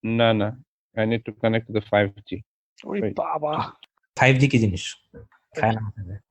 No. I need to connect to the 5G. ওরে Wait. বাবা 5G কি জিনিস খায় না মাথায় দেয়।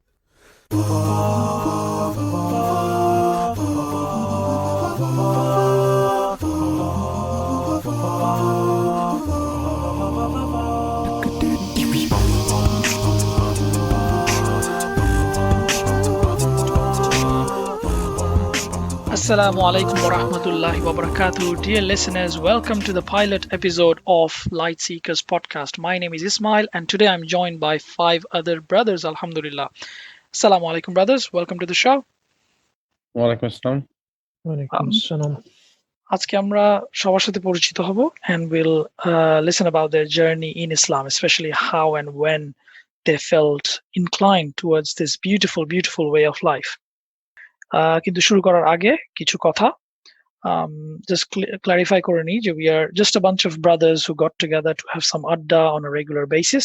Assalamu alaikum wa rahmatullahi wa barakatuh. Dear listeners, welcome to the pilot episode of Light Seekers podcast. My name is Ismail and today I'm joined by 5 other brothers, alhamdulillah. Assalamu alaikum brothers, welcome to the show. Walaikum assalam. আজকে আমরা সবার সাথে পরিচিত হব and we'll listen about their journey in Islam, especially how and when they felt inclined towards this beautiful way of life. কিন্তু শুরু করার আগে কিছু কথা just clarify করে নিই যে we are just a bunch of brothers who got together to have some adda on a regular basis.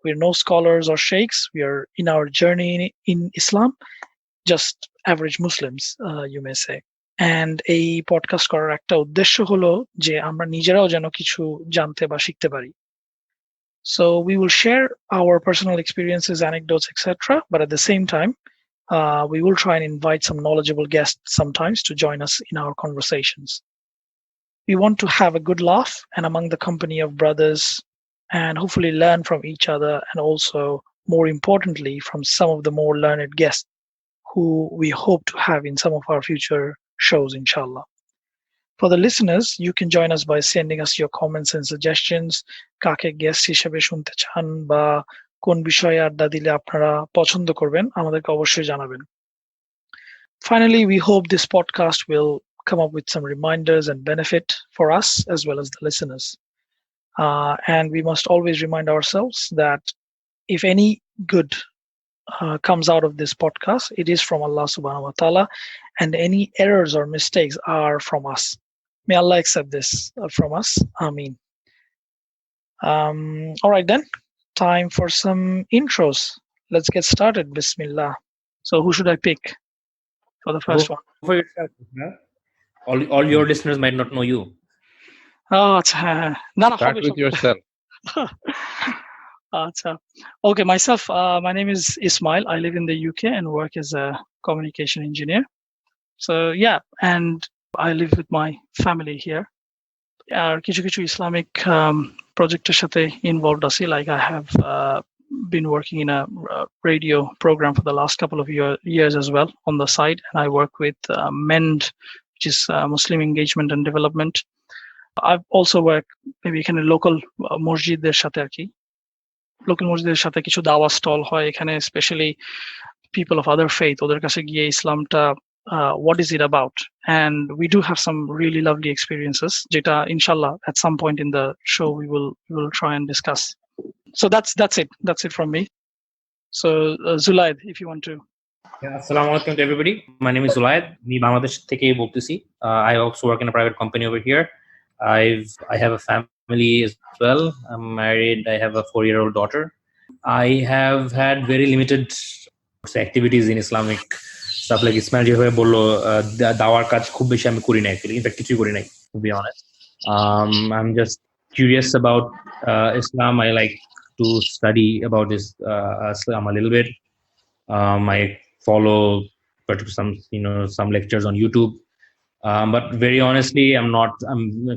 We're no scholars or sheikhs. We are in our journey in Islam, just average Muslims, you may say. And এই podcast করার একটা উদ্দেশ্য হলো যে আমরা নিজেরাও যেন কিছু জানতে বা শিখতে পারি. So we will share our personal experiences, anecdotes, etc. But at the same time, we will try and invite some knowledgeable guests sometimes to join us in our conversations. We want to have a good laugh and among the company of brothers and hopefully learn from each other and also, more importantly, from some of the more learned guests who we hope to have in some of our future shows, inshallah. For the listeners, you can join us by sending us your comments and suggestions. কাকে guest হিসেবে শুনতে চান বা কোন বিষয়ে আড্ডা দিলে আপনারা পছন্দ করবেন আমাদেরকে অবশ্যই জানাবেন. Finally, we hope this podcast will come up with some reminders and benefit for us as well as the listeners. And we must always remind ourselves that if any good comes out of this podcast, it is from Allah subhanahu wa ta'ala, and any errors or mistakes are from us. May Allah accept this from us. Ameen. All right then. Time for some intros. Let's get started. Bismillah. So who should I pick for the first one? For yourself, huh? All your listeners might not know you. Oh, Start with yourself. Okay, myself. My name is Ismail. I live in the UK and work as a communication engineer. So yeah, and I live with my family here. কিছু Islamic project's সাথে involved আছি. Like I have been working in a radio program for the last couple of years as well on the side, and I work with MEND, which is Muslim Engagement and Development. I've also worked maybe এখানে local মসজিদদের সাথে আর কি. Local মসজিদের সাথে কিছু দাওয়া stall হয় এখানে, especially people of other faith, ওদের কাছে গিয়ে ইসলামটা what is it about, and we do have some really lovely experiences jeta inshallah at some point in the show we will try and discuss. So that's it from me. So Zulaid, if you want to. Yeah, assalamu alaikum to everybody. My name is Zulaid. Me Bangladesh থেকে বলতেছি. I also work in a private company over here. I have a family as well. I'm married. I have a 4-year-old daughter. I have had very limited activities in Islamic stuff, like Ismail যেভাবে বললো দাওয়ার কাজ খুব বেশি আমি করি নাই, in fact কিছুই করি নাই, to be honest. I'm just curious about Islam. I like to study about Islam a little bit. I follow some lectures on YouTube, but very honestly I'm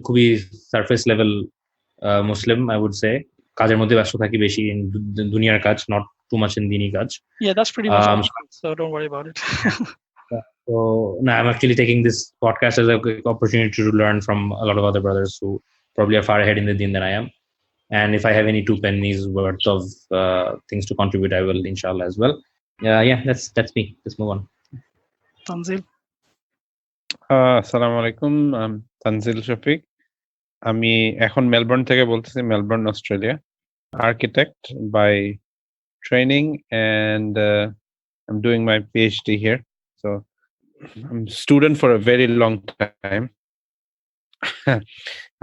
খুবই surface level Muslim, I would say. কাজের মধ্যে ব্যস্ত থাকি বেশি, দুনিয়ার কাজ, not too much in dini kaj. Yeah, that's pretty much so don't worry about it. So no, I'm actually taking this podcast as an opportunity to learn from a lot of other brothers who probably are far ahead in the deen than I am. And if I have any 2 pennies worth of things to contribute, I will, inshallah, as well. Yeah, that's me. Let's move on. Tanzil. Assalamu alaikum. I'm Tanzil Shafiq. আমি এখন Melbourne থেকে বলতেছি, Melbourne, Australia. Architect by training, and I'm doing my PhD here. So I'm a student for a very long time.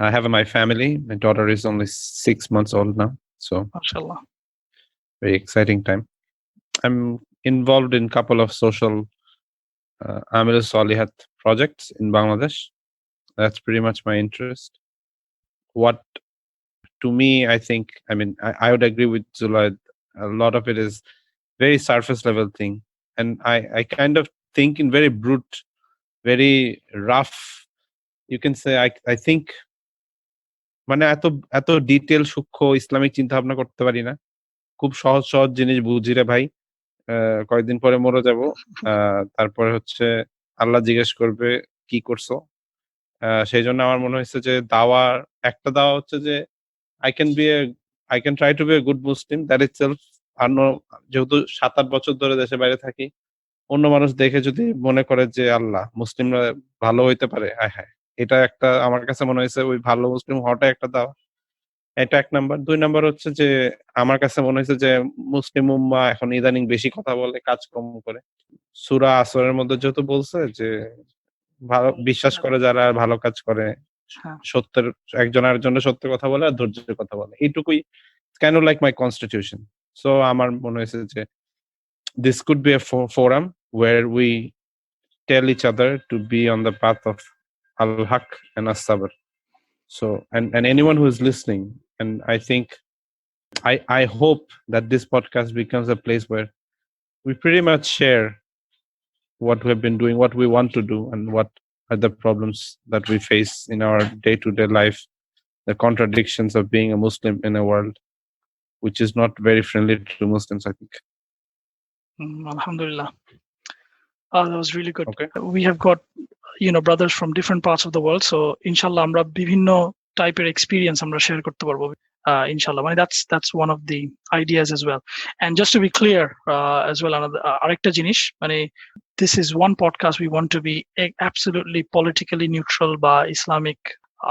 I have my family. My daughter is only 6 months old now. So mashallah, very exciting time. I'm involved in a couple of social Amil Salihat projects in Bangladesh. That's pretty much my interest. what to me, I would agree with Zulaid. A lot of it is very surface level thing, and I kind of think in very brute, very rough, you can say. I think মানে এত detail সূক্ষ্ম Islamic চিন্তা ভাবনা করতে পারি না। খুব সহজ সহজ জিনিস বুঝি রে ভাই। কয়েকদিন পরে মরে যাব, তারপরে হচ্ছে আল্লাহ জিজ্ঞেস করবে কি করছো। সেই জন্য আমার মনে হয়েছে যে একটা দাওয়া হচ্ছে যে I can try to be a good Muslim. That itself, যেহেতু 7-8 বছর ধরে দেশে বাইরে থাকি, অন্য মানুষ দেখে যদি মনে করে যে আল্লাহ মুসলিমরা ভালো হইতে পারে, হ্যাঁ, এটা একটা আমার কাছে মনে হয়েছে ওই ভালো মুসলিম হওয়াটা একটা দাওয়া। এটা 1 নাম্বার। 2 নাম্বার হচ্ছে যে আমার কাছে মনে হয়েছে যে মুসলিম উম্মাহ এখন ইদানিং বেশি কথা বলে, কাজ কম করে। সূরা আসরের মধ্যে যেহেতু বলছে যে ভালো বিশ্বাস করে যারা ভালো কাজ করে, সত্যের একজন আরেকজনের সত্যের কথা বলে আর ধৈর্যের কথা বলে, এইটুকুই kind of like my constitution. So আমার মনে হয়েছে যে this could be a forum where we tell each other to be on the path of al-haq and as-sabr. So and anyone who is listening, and I hope that this podcast becomes a place where we pretty much share what we have been doing, what we want to do, and what are the problems that we face in our day-to-day life, the contradictions of being a Muslim in a world which is not very friendly to Muslims, I think. Alhamdulillah. That was really good. Okay. We have got, brothers from different parts of the world. So, inshallah, আমরা বিভিন্ন টাইপের experience আমরা share করতে পারবো। Inshallah, that's one of the ideas as well. And just to be clear, as well, আরেকটা জিনিস, this is one podcast we want to be absolutely politically neutral by Islamic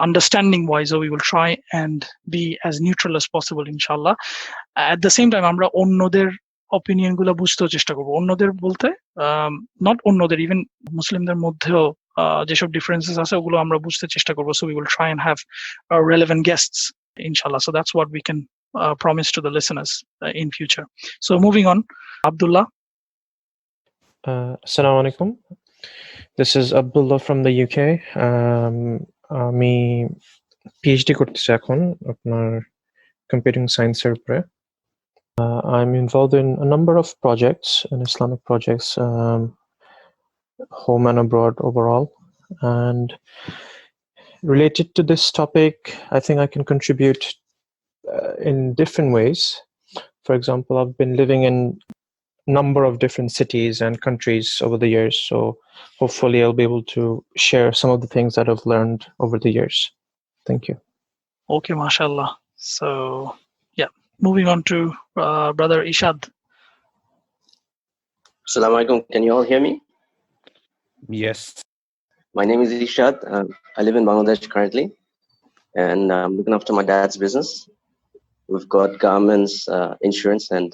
understanding wise, so we will try and be as neutral as possible, inshallah. At the same time, আমরা অন্যদের opinion গুলো বুঝতেও চেষ্টা করবো। অন্যদের বলতে not অন্যদের, even মুসলিমদের মধ্যেও যেসব ডিফারেন্সেস আছে ওগুলো আমরা বুঝতে চেষ্টা করবো। So we will try and have relevant guests, inshallah. So that's what we can promise to the listeners in future. So moving on, Abdullah. Assalamu alaikum. This is Abdullah from the UK. আমি PhD করতেছি এখন আপনার computing science এর উপরে. I'm involved in a number of projects, and Islamic projects, home and abroad overall. And related to this topic, I think I can contribute in different ways. For example, I've been living in a number of different cities and countries over the years, so hopefully I'll be able to share some of the things that I've learned over the years. Thank you. Okay, mashallah. So moving on to brother Ishad. Assalamu alaikum. Can you all hear me? Yes. My name is Ishad. I live in Bangladesh currently, and I'm looking after my dad's business. We've got garments, insurance, and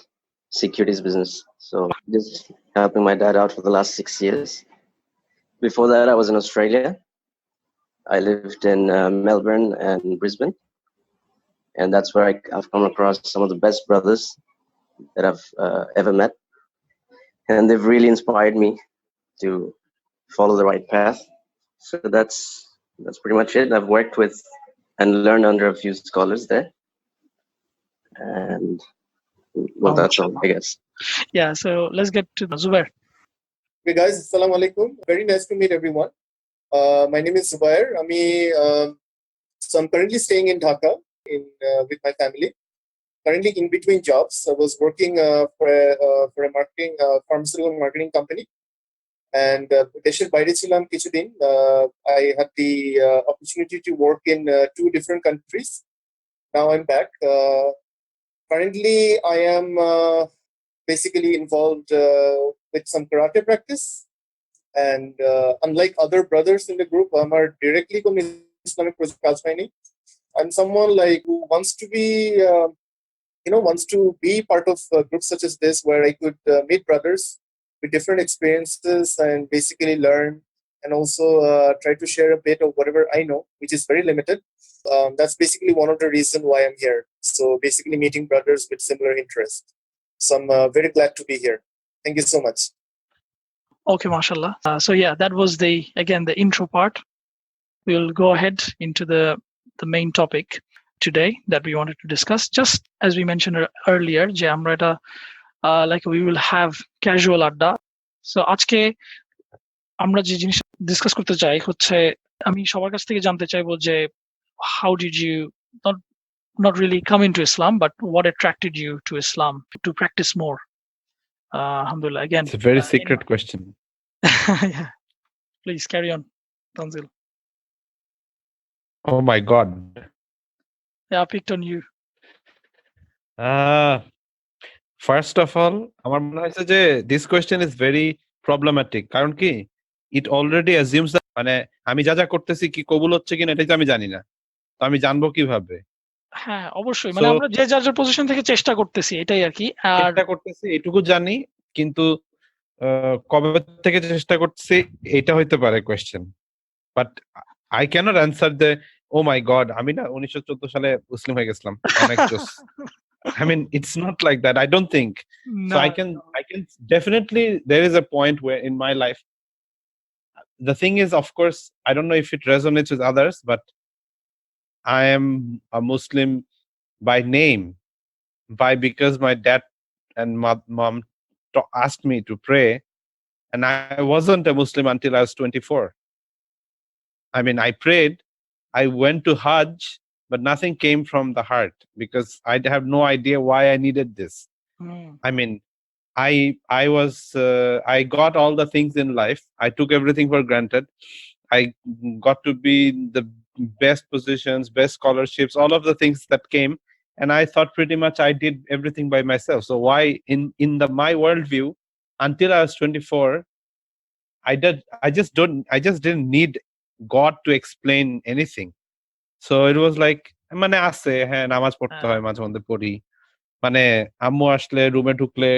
securities business. So just helping my dad out for the last 6 years. Before that, I was in Australia. I lived in Melbourne and Brisbane. And that's where I've come across some of the best brothers that I've ever met. And they've really inspired me to follow the right path. So that's pretty much it. I've worked with and learned under a few scholars there. And well, that's all, I guess. Yeah, so let's get to Zubair. Hey guys, assalamu alaikum. Very nice to meet everyone. My name is Zubair. So I'm currently staying in Dhaka with my family. Currently in between jobs. I was working for a marketing pharmaceutical marketing company, and দেশের বাইরে ছিলাম কিছুদিন. I had the opportunity to work in 2 different countries. Now I'm back. Currently, I am basically involved with some karate practice, and unlike other brothers in the group, I'm directly from Islamic project. I'm someone who wants to be part of groups such as this, where I could meet brothers with different experiences and basically learn, and also try to share a bit of whatever I know, which is very limited. That's basically one of the reasons why I'm here. So basically meeting brothers with similar interests. So I'm very glad to be here. Thank you so much. Okay, mashallah. So that was the intro part. We'll go ahead into the the main topic today that we wanted to discuss. Just as we mentioned earlier, যে আমরা এটা like we will have casual adda. So আজকে আমরা যে জিনিস discuss করতে চাই হচ্ছে আমি সবার কাছ থেকে জানতে চাইবো যে how did you not really come into Islam, but what attracted you to Islam to practice more? Alhamdulillah. Again, It's a very secret question. Yeah. Please carry on, Tanzil. Oh my God. Yeah, I picked on you. First of all, আমার মনে হয়েছে যে this question is very problematic. কারণ কি it already assumes that মানে আমি যা যা করতেছি কি কবুল হচ্ছে কিনা এটাই তো আমি জানি না, তো আমি জানবো কিভাবে? হ্যাঁ অবশ্যই, মানে আমরা যে যার পজিশন থেকে চেষ্টা করতেছি এটাই আর কি। আর চেষ্টা করতেছি এটুকু জানি, কিন্তু কবে থেকে চেষ্টা করতেছি এটা হইতে পারে question, but I can't answer the oh my God আমি না 1914 সালে মুসলিম হয়ে গেছিলাম অনেক জোস। I mean, it's not like that. I don't think. So I can definitely, there is a point where in my life, the thing is, of course, I don't know if it resonates with others, but I am a Muslim by name, because my dad and mom asked me to pray, and I wasn't a Muslim until I was 24. I mean, I prayed, I went to Hajj, but nothing came from the heart because I have no idea why I needed this. I mean, I got all the things in life. I took everything for granted. I got to be the best positions, best scholarships, all of the things that came. And I thought pretty much I did everything by myself. So why in my worldview, until I was 24, I just didn't need God to explain anything. So it was like মানে আছে হ্যাঁ নামাজ পড়তে হয় মাঝে মধ্যে পড়ি, মানে আম্মু আসলে রুমে ঢুকলে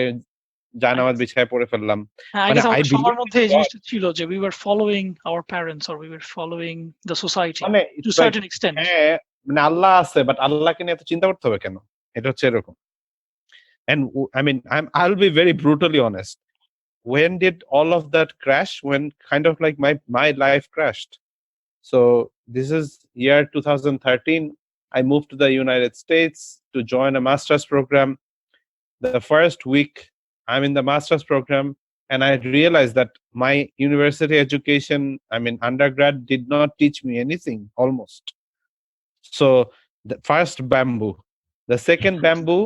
জায়নামাজ বিছায় পড়ে ফেললাম। মানে সবার মধ্যে এই জিনিসটা ছিল যে we were following our parents or we were following the society to a certain extent. হ্যাঁ মানে আল্লাহ আছে, বাট আল্লাহকে নিয়ে এত চিন্তা করতে হবে কেন? এটা হচ্ছে এরকম। And I mean, I'll be very brutally honest. When did all of that crash? When kind of like my life crashed. So this is year 2013. I moved to the United States to join a master's program. The first week I'm in the master's program, and I realized that my university education, I mean undergrad, did not teach me anything almost. So the first bamboo. The second bamboo,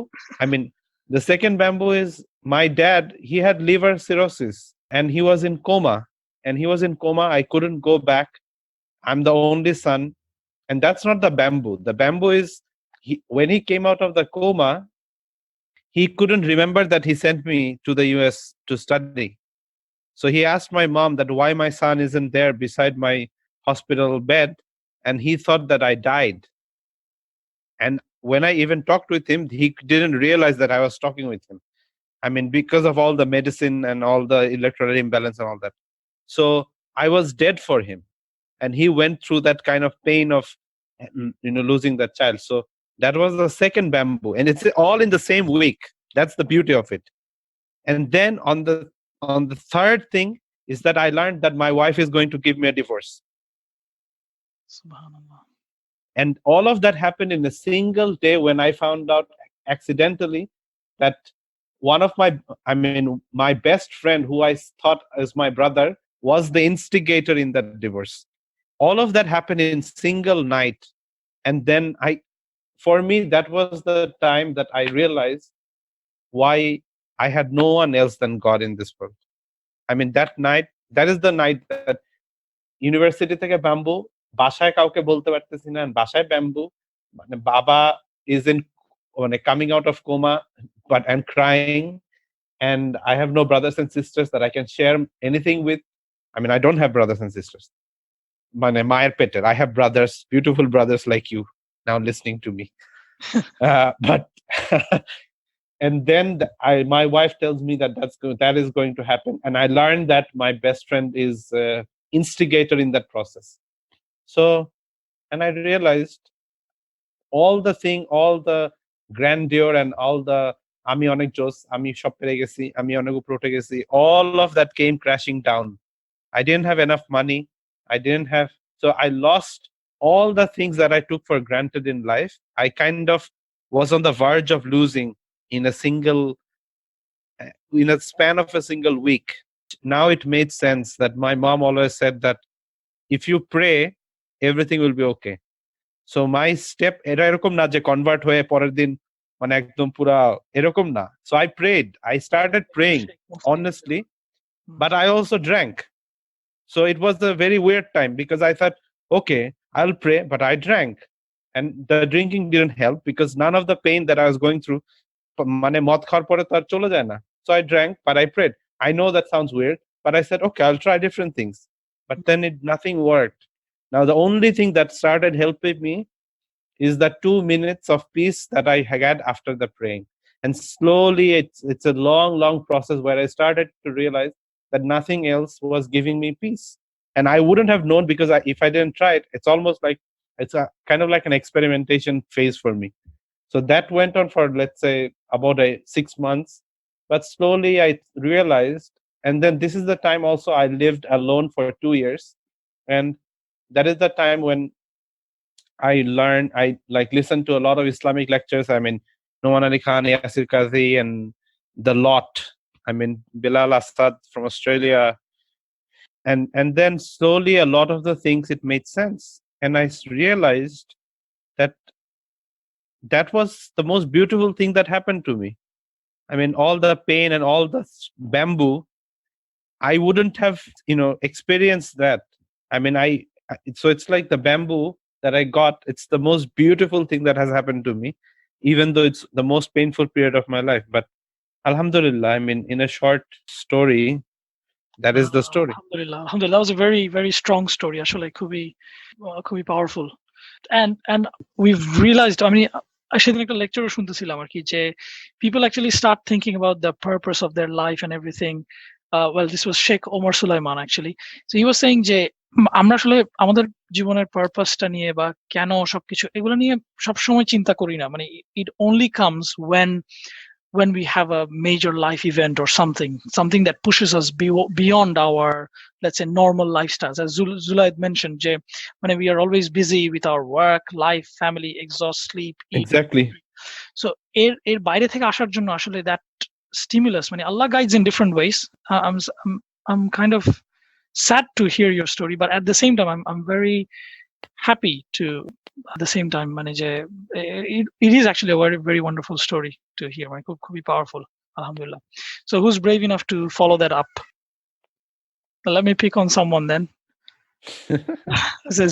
the second bamboo is my dad, he had liver cirrhosis and he was in coma. I couldn't go back. I'm the only son. And that's not the bamboo. The bamboo is, when he came out of the coma, he couldn't remember that he sent me to the US to study. So he asked my mom that why my son isn't there beside my hospital bed. And he thought that I died. And when I even talked with him, he didn't realize that I was talking with him. I mean, because of all the medicine and all the electrolyte imbalance and all that. So I was dead for him. And he went through that kind of pain of, losing that child. So that was the second bamboo. And it's all in the same week. That's the beauty of it. And then on the third thing is that I learned that my wife is going to give me a divorce. Subhanallah. And all of that happened in a single day when I found out accidentally that one of my best friend, who I thought is my brother, was the instigator in that divorce. All of that happened in single night. And then for me, that was the time that I realized why I had no one else than God in this world. I mean, that is the night that university থেকে bamboo, বাসায় কাউকে বলতে পারতেছি না, বাসায় bamboo, মানে বাবা is in coming out of coma, but I'm crying, and I have no brothers and sisters that I can share anything with. I mean, I don't have brothers and sisters. মানে মায়ের পেটের, I have brothers, beautiful brothers like you now listening to me. But and then my wife tells me that is going to happen, and I learned that my best friend is instigator in that process. So, and I realized all the grandeur and all the আমি অনেক জোস, আমি সব পেরে গেছি, আমি অনেক উপরে উঠে গেছি, all of that came crashing down. I didn't have enough money. So I lost all the things that I took for granted in life, I kind of was on the verge of losing in a span of a single week. Now it made sense that my mom always said that if you pray, everything will be okay. So my step এটা এরকম না যে convert হয়ে পরের দিন মানে একদম পুরা এরকম না. So I prayed. I started praying honestly, but I also drank. So it was a very weird time because I thought, okay, I'll pray, but I drank. And the drinking didn't help because none of the pain that I was going through, মানে মদ খাওয়ার পরে তো আর চলে যায় না. So I drank, but I prayed. I know that sounds weird, but I said, okay, I'll try different things. But then nothing worked. Now, the only thing that started helping me is the 2 minutes of peace that I had after the praying. And slowly, it's a long process where I started to realize that nothing else was giving me peace. And I wouldn't have known because if I didn't try it, it's almost like it's a kind of like an experimentation phase for me. So that went on for, let's say, about 6 months. But slowly I realized, and then this is the time also I lived alone for 2 years. And that is the time when I learned, I like listened to a lot of Islamic lectures. I mean, Noman Ali Khan, Yasir Kazi, and the lot. I mean, Bilal Assad from Australia. And then slowly a lot of the things, it made sense. And I realized that that was the most beautiful thing that happened to me. I mean, all the pain and all the bamboo, I wouldn't have, experienced that. I mean, so it's like the bamboo that I got, it's the most beautiful thing that has happened to me, even though it's the most painful period of my life. But Alhamdulillah, I mean, in a short story, that is the story. Alhamdulillah. That was a very, very strong story. Actually, could be powerful. And we've realized, I mean, সেদিন একটা লেকচারও শুনতেছিলাম আর কি যে people actually start thinking about the purpose of their life and everything. Well, this was Sheikh Omar Sulaiman actually. So he was saying যে আমরা আসলে আমাদের জীবনের পারপাসটা নিয়ে বা কেন সবকিছু এগুলো নিয়ে সবসময় চিন্তা করি না, মানে it only comes when we have a major life event or something that pushes us beyond our, let's say, normal lifestyles. As Zulaid mentioned, when we are always busy with our work, life, family, exhaust, sleep, eat. Exactly. So এর বাইরে থেকে আসার জন্য আসলে that stimulus, মানে Allah guides in different ways. I'm kind of sad to hear your story, but at the same time I'm very happy to at the same time manage it is actually a very, very wonderful story to hear. It could be powerful. Alhamdulillah. So who's brave enough to follow that up? Let me pick on someone then. Say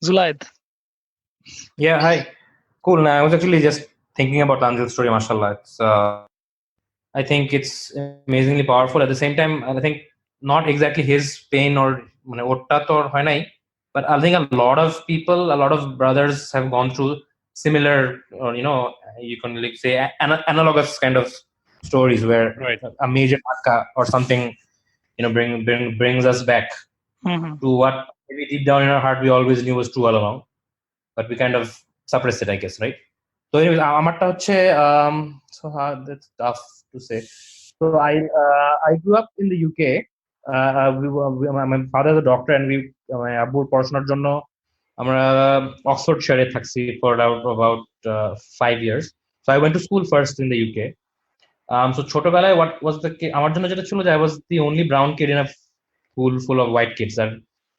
Zulaid. Yeah, hi. Cool. Now, I was actually just thinking about Tanzil's story, mashallah. I think it's amazingly powerful. At the same time, I think not exactly his pain or but I think a lot of people, a lot of brothers have gone through similar, or you can like say analogous kind of stories where a major dhaka or something, brings us back to what maybe deep down in our heart we always knew was true all along, but we kind of suppressed it, I guess, right? So anyways, amarta hocche that's tough to say. So I grew up in the UK. My father is a doctor, and my আব্বুর পড়াশোনার জন্য আমরা অক্সফোর্ডশায়ারে থাকছি for about 5 years. So I went to school first in the UK. So ছোটবেলায় what was আমার জন্য যেটা ছিল যে I was the only brown kid in a school full of white kids. আর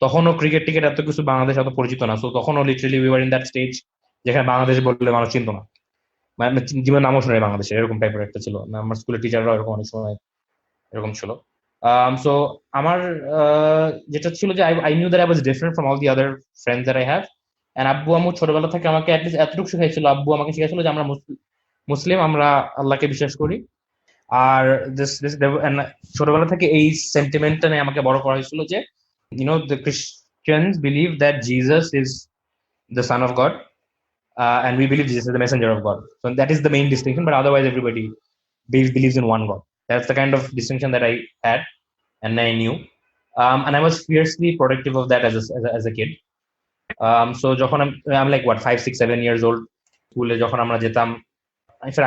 তখনও ক্রিকেট টিকেট এত কিছু বাংলাদেশ এত পরিচিত না, so তখনও literally we were in that stage যেখানে বাংলাদেশ বললে মানুষ চিনতো না, মানে জীবন নামও শুনে বাংলাদেশে এরকম টাইপের একটা ছিল। আমার স্কুলের টিচাররাও এরকম অনেক সময় এরকম ছিল। So আমার যেটা ছিল যে I knew that I was different from all the other friends that I have, and আব্বু আম্মু ছোটবেলা থেকে আমাকে at least এতটুকু শিখাইছিল, আব্বু আমাকে শিখাইছিল যে আমরা মুসলিম, আমরা আল্লাহকে বিশ্বাস করি। আর ছোটবেলা থেকে এই সেন্টিমেন্টটা নিয়ে আমাকে বড় করা হয়েছিল যে the Christians believe that Jesus is the son of God, and we believe Jesus is the messenger of God. So that is the main distinction, but otherwise everybody believes in one God. That's the kind of distinction that I had and I knew, and I was fiercely protective of that as a kid. So যখন I'm like what 5, 6, 7 years old, স্কুলে যখন আমরা যেতাম,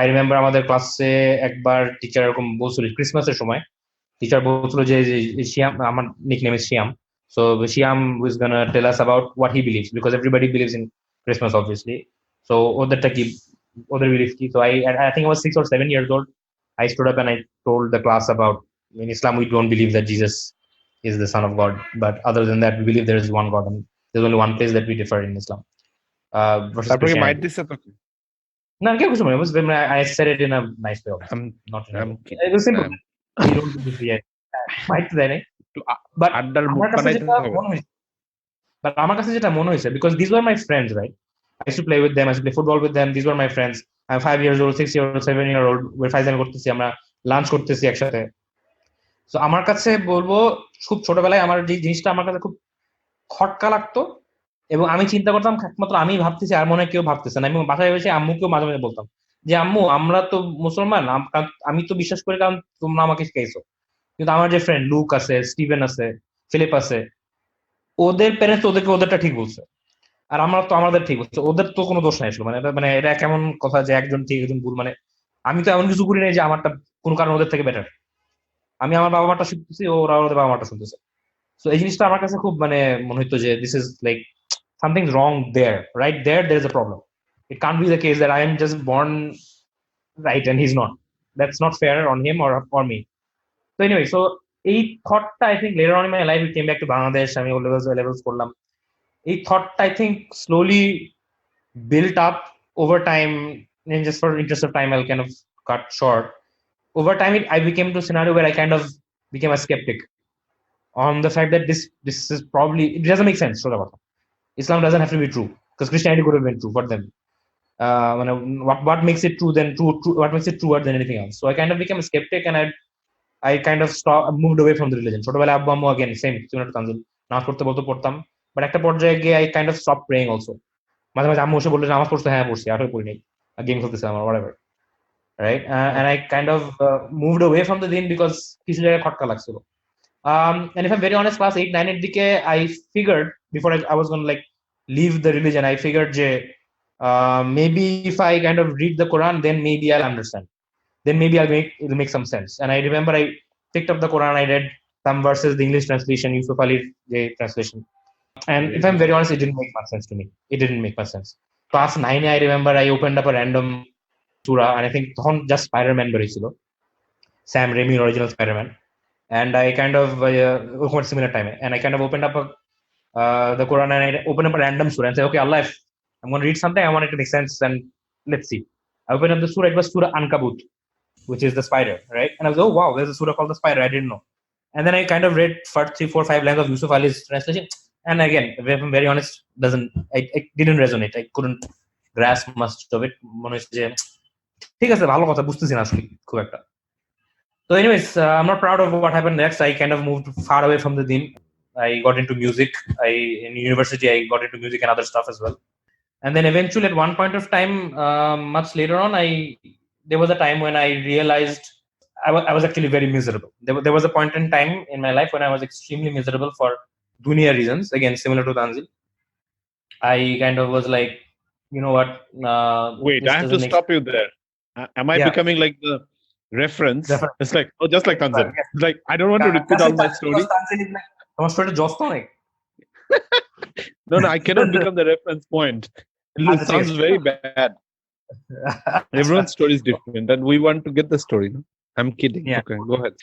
I remember আমাদের ক্লাসে একবার teacher এরকম বলছিল ক্রিসমাসের সময়, টিচার বলছিল যে শিয়াম, আমার nickname is Siam, So Shyam was gonna tell us about what he believes, because everybody believes in Christmas, obviously. So oderta ki oder belief ki. So I think I was 6 or 7 years old. I stood up and I told the class about, in Islam we don't believe that Jesus is the son of God, but other than that we believe there is one God, and there's only one place that we differ in Islam. Versus তারপরে কি মাইট Christianity. দিছে তোকে? No, I said it in a nice way. Not in a I'm way. It was simple. We don't do this yet. Might দেয় নাই। But আড্ডার মুখ আমার কাছে বানাইতে যেটা হবে। মনে হয়েছে, but আমার কাছে যেটা মনে হয়েছে, because these were my friends, right? I used to play with them. I used to play football with them. These were my friends. I'm 5 years old, 6 years old, 7 year old. We're ফাইজলামি করতেছি, আমরা lunch করতেছি একসাথে। So আমার কাছে বলবো, খুব ছোটবেলায় আমার যে জিনিসটা আমার কাছে খুব খটকা লাগতো, এবং আমি চিন্তা করতাম একমাত্র আমি ভাবতেছি, আর মনে হয় কেউ ভাবতেছে না। আমি বাসায় বসে আম্মুকেও মাঝে মাঝে বলতাম যে আম্মু, আমরা তো মুসলমান, আমি তো বিশ্বাস করি কারণ তোমরা আমাকে শিখাইছো, কিন্তু আমার যে ফ্রেন্ড লুক আছে, স্টিভেন আছে, ফিলিপ আছে, ওদের প্যারেন্টস ওদেরকে ওদেরটা ঠিক বলছে, আর আমরা তো আমাদের ঠিক বলছে, ওদের তো কোনো দোষ নাই আসলে। এটা কেমন কথা যে একজন ঠিক একজন ভুল? আমি তো এমন কিছু করি নাই যে আমারটা কোনো কারণে ওদের থেকে বেটার। আমি আমার বাবা মাটা শিখতেছি, ওরা ওদের বাবা মাটা শুনতেছে। তো এই জিনিসটা আমার কাছে খুব মনে হইতো যে this is like something's wrong there. Right there is a problem. It can't be the case that I am just born right and he's not. That's not fair on him or me. So anyway, so এই থটটা I think later on in my life we came back to Bangladesh. আমি O-levels করলাম। এই থটটা I think slowly built up over time, and just for interest of time I'll kind of cut short. Over time I became to a scenario where I kind of became a skeptic on the fact that this is probably, it doesn't make sense. Islam doesn't have to be true, because Christianity could have been true for them. What makes it true what makes it truer than anything else? So I kind of became a skeptic, and I kind of moved away from the religion. ছোটবেলায় আব্বু আম্মু again same similar to Tanzil, নামাজ পড়তে বলতে পড়তাম, but একটা পর্যায়ে গিয়ে I kind of stopped praying also. মাঝে মাঝে আম্মু এসে বললে নামাজ পড়তে, হ্যাঁ পড়ছি, আর পড়ি নাই, game খেলতেছিলাম or whatever, right? And I kind of moved away from the deen because কিছু জায়গায় খটকা লাগছিল. And if I'm very honest, class 8-9 এর দিকে I figured, before I was going to like leave the religion, I figured যে maybe if I kind of read the Quran, then maybe I'll understand, then maybe it'll make some sense. And I remember I picked up the Quran, I read some verses, the English translation, Yusuf Ali's translation, and if I'm very honest, it didn't make much sense to me. It didn't make much sense. Class 9 I remember I opened up a random surah, and I think তখন just Spider-Man বেরিয়েছিল, Sam Raimi original Spider-Man, and I kind of similar time, and I kind of opened up the Quran, and I opened up a random surah and say, okay, Allah, if I'm going to read something, I want it to make sense, and let's see. I opened up the surah. It was Surah Ankabut, which is the spider, right? And I was, oh wow, there's a surah called the spider. I didn't know. And then I kind of read first 3, 4, 5 lines of Yusuf Ali's translation, and again, if I'm very honest, it didn't resonate. I couldn't grasp much of it. মনে হচ্ছে যে ঠিক আছে, ভালো কথা, বুঝতেছি না আসলে খুব একটা। So anyways, I'm not proud of what happened next. I kind of moved far away from the deen. I got into music. In university, I got into music and other stuff as well. And then eventually, at one point of time, much later on, there was a time when I realized I was actually very miserable. There was a point in time in my life when I was extremely miserable for dunya reasons. Again, similar to Tanzil. I kind of was like, you know what? Wait, I have to stop you there. Am I becoming like the reference? Definitely. It's like, oh, just like Tanzil. It's like, I don't want to repeat all my story. আমার স্টোরিটা জস্ত অনেক। No, I cannot become the reference point. It sounds very bad. Everyone's story is different, and we want to get the story. No? I'm kidding. Yeah. Okay, go ahead.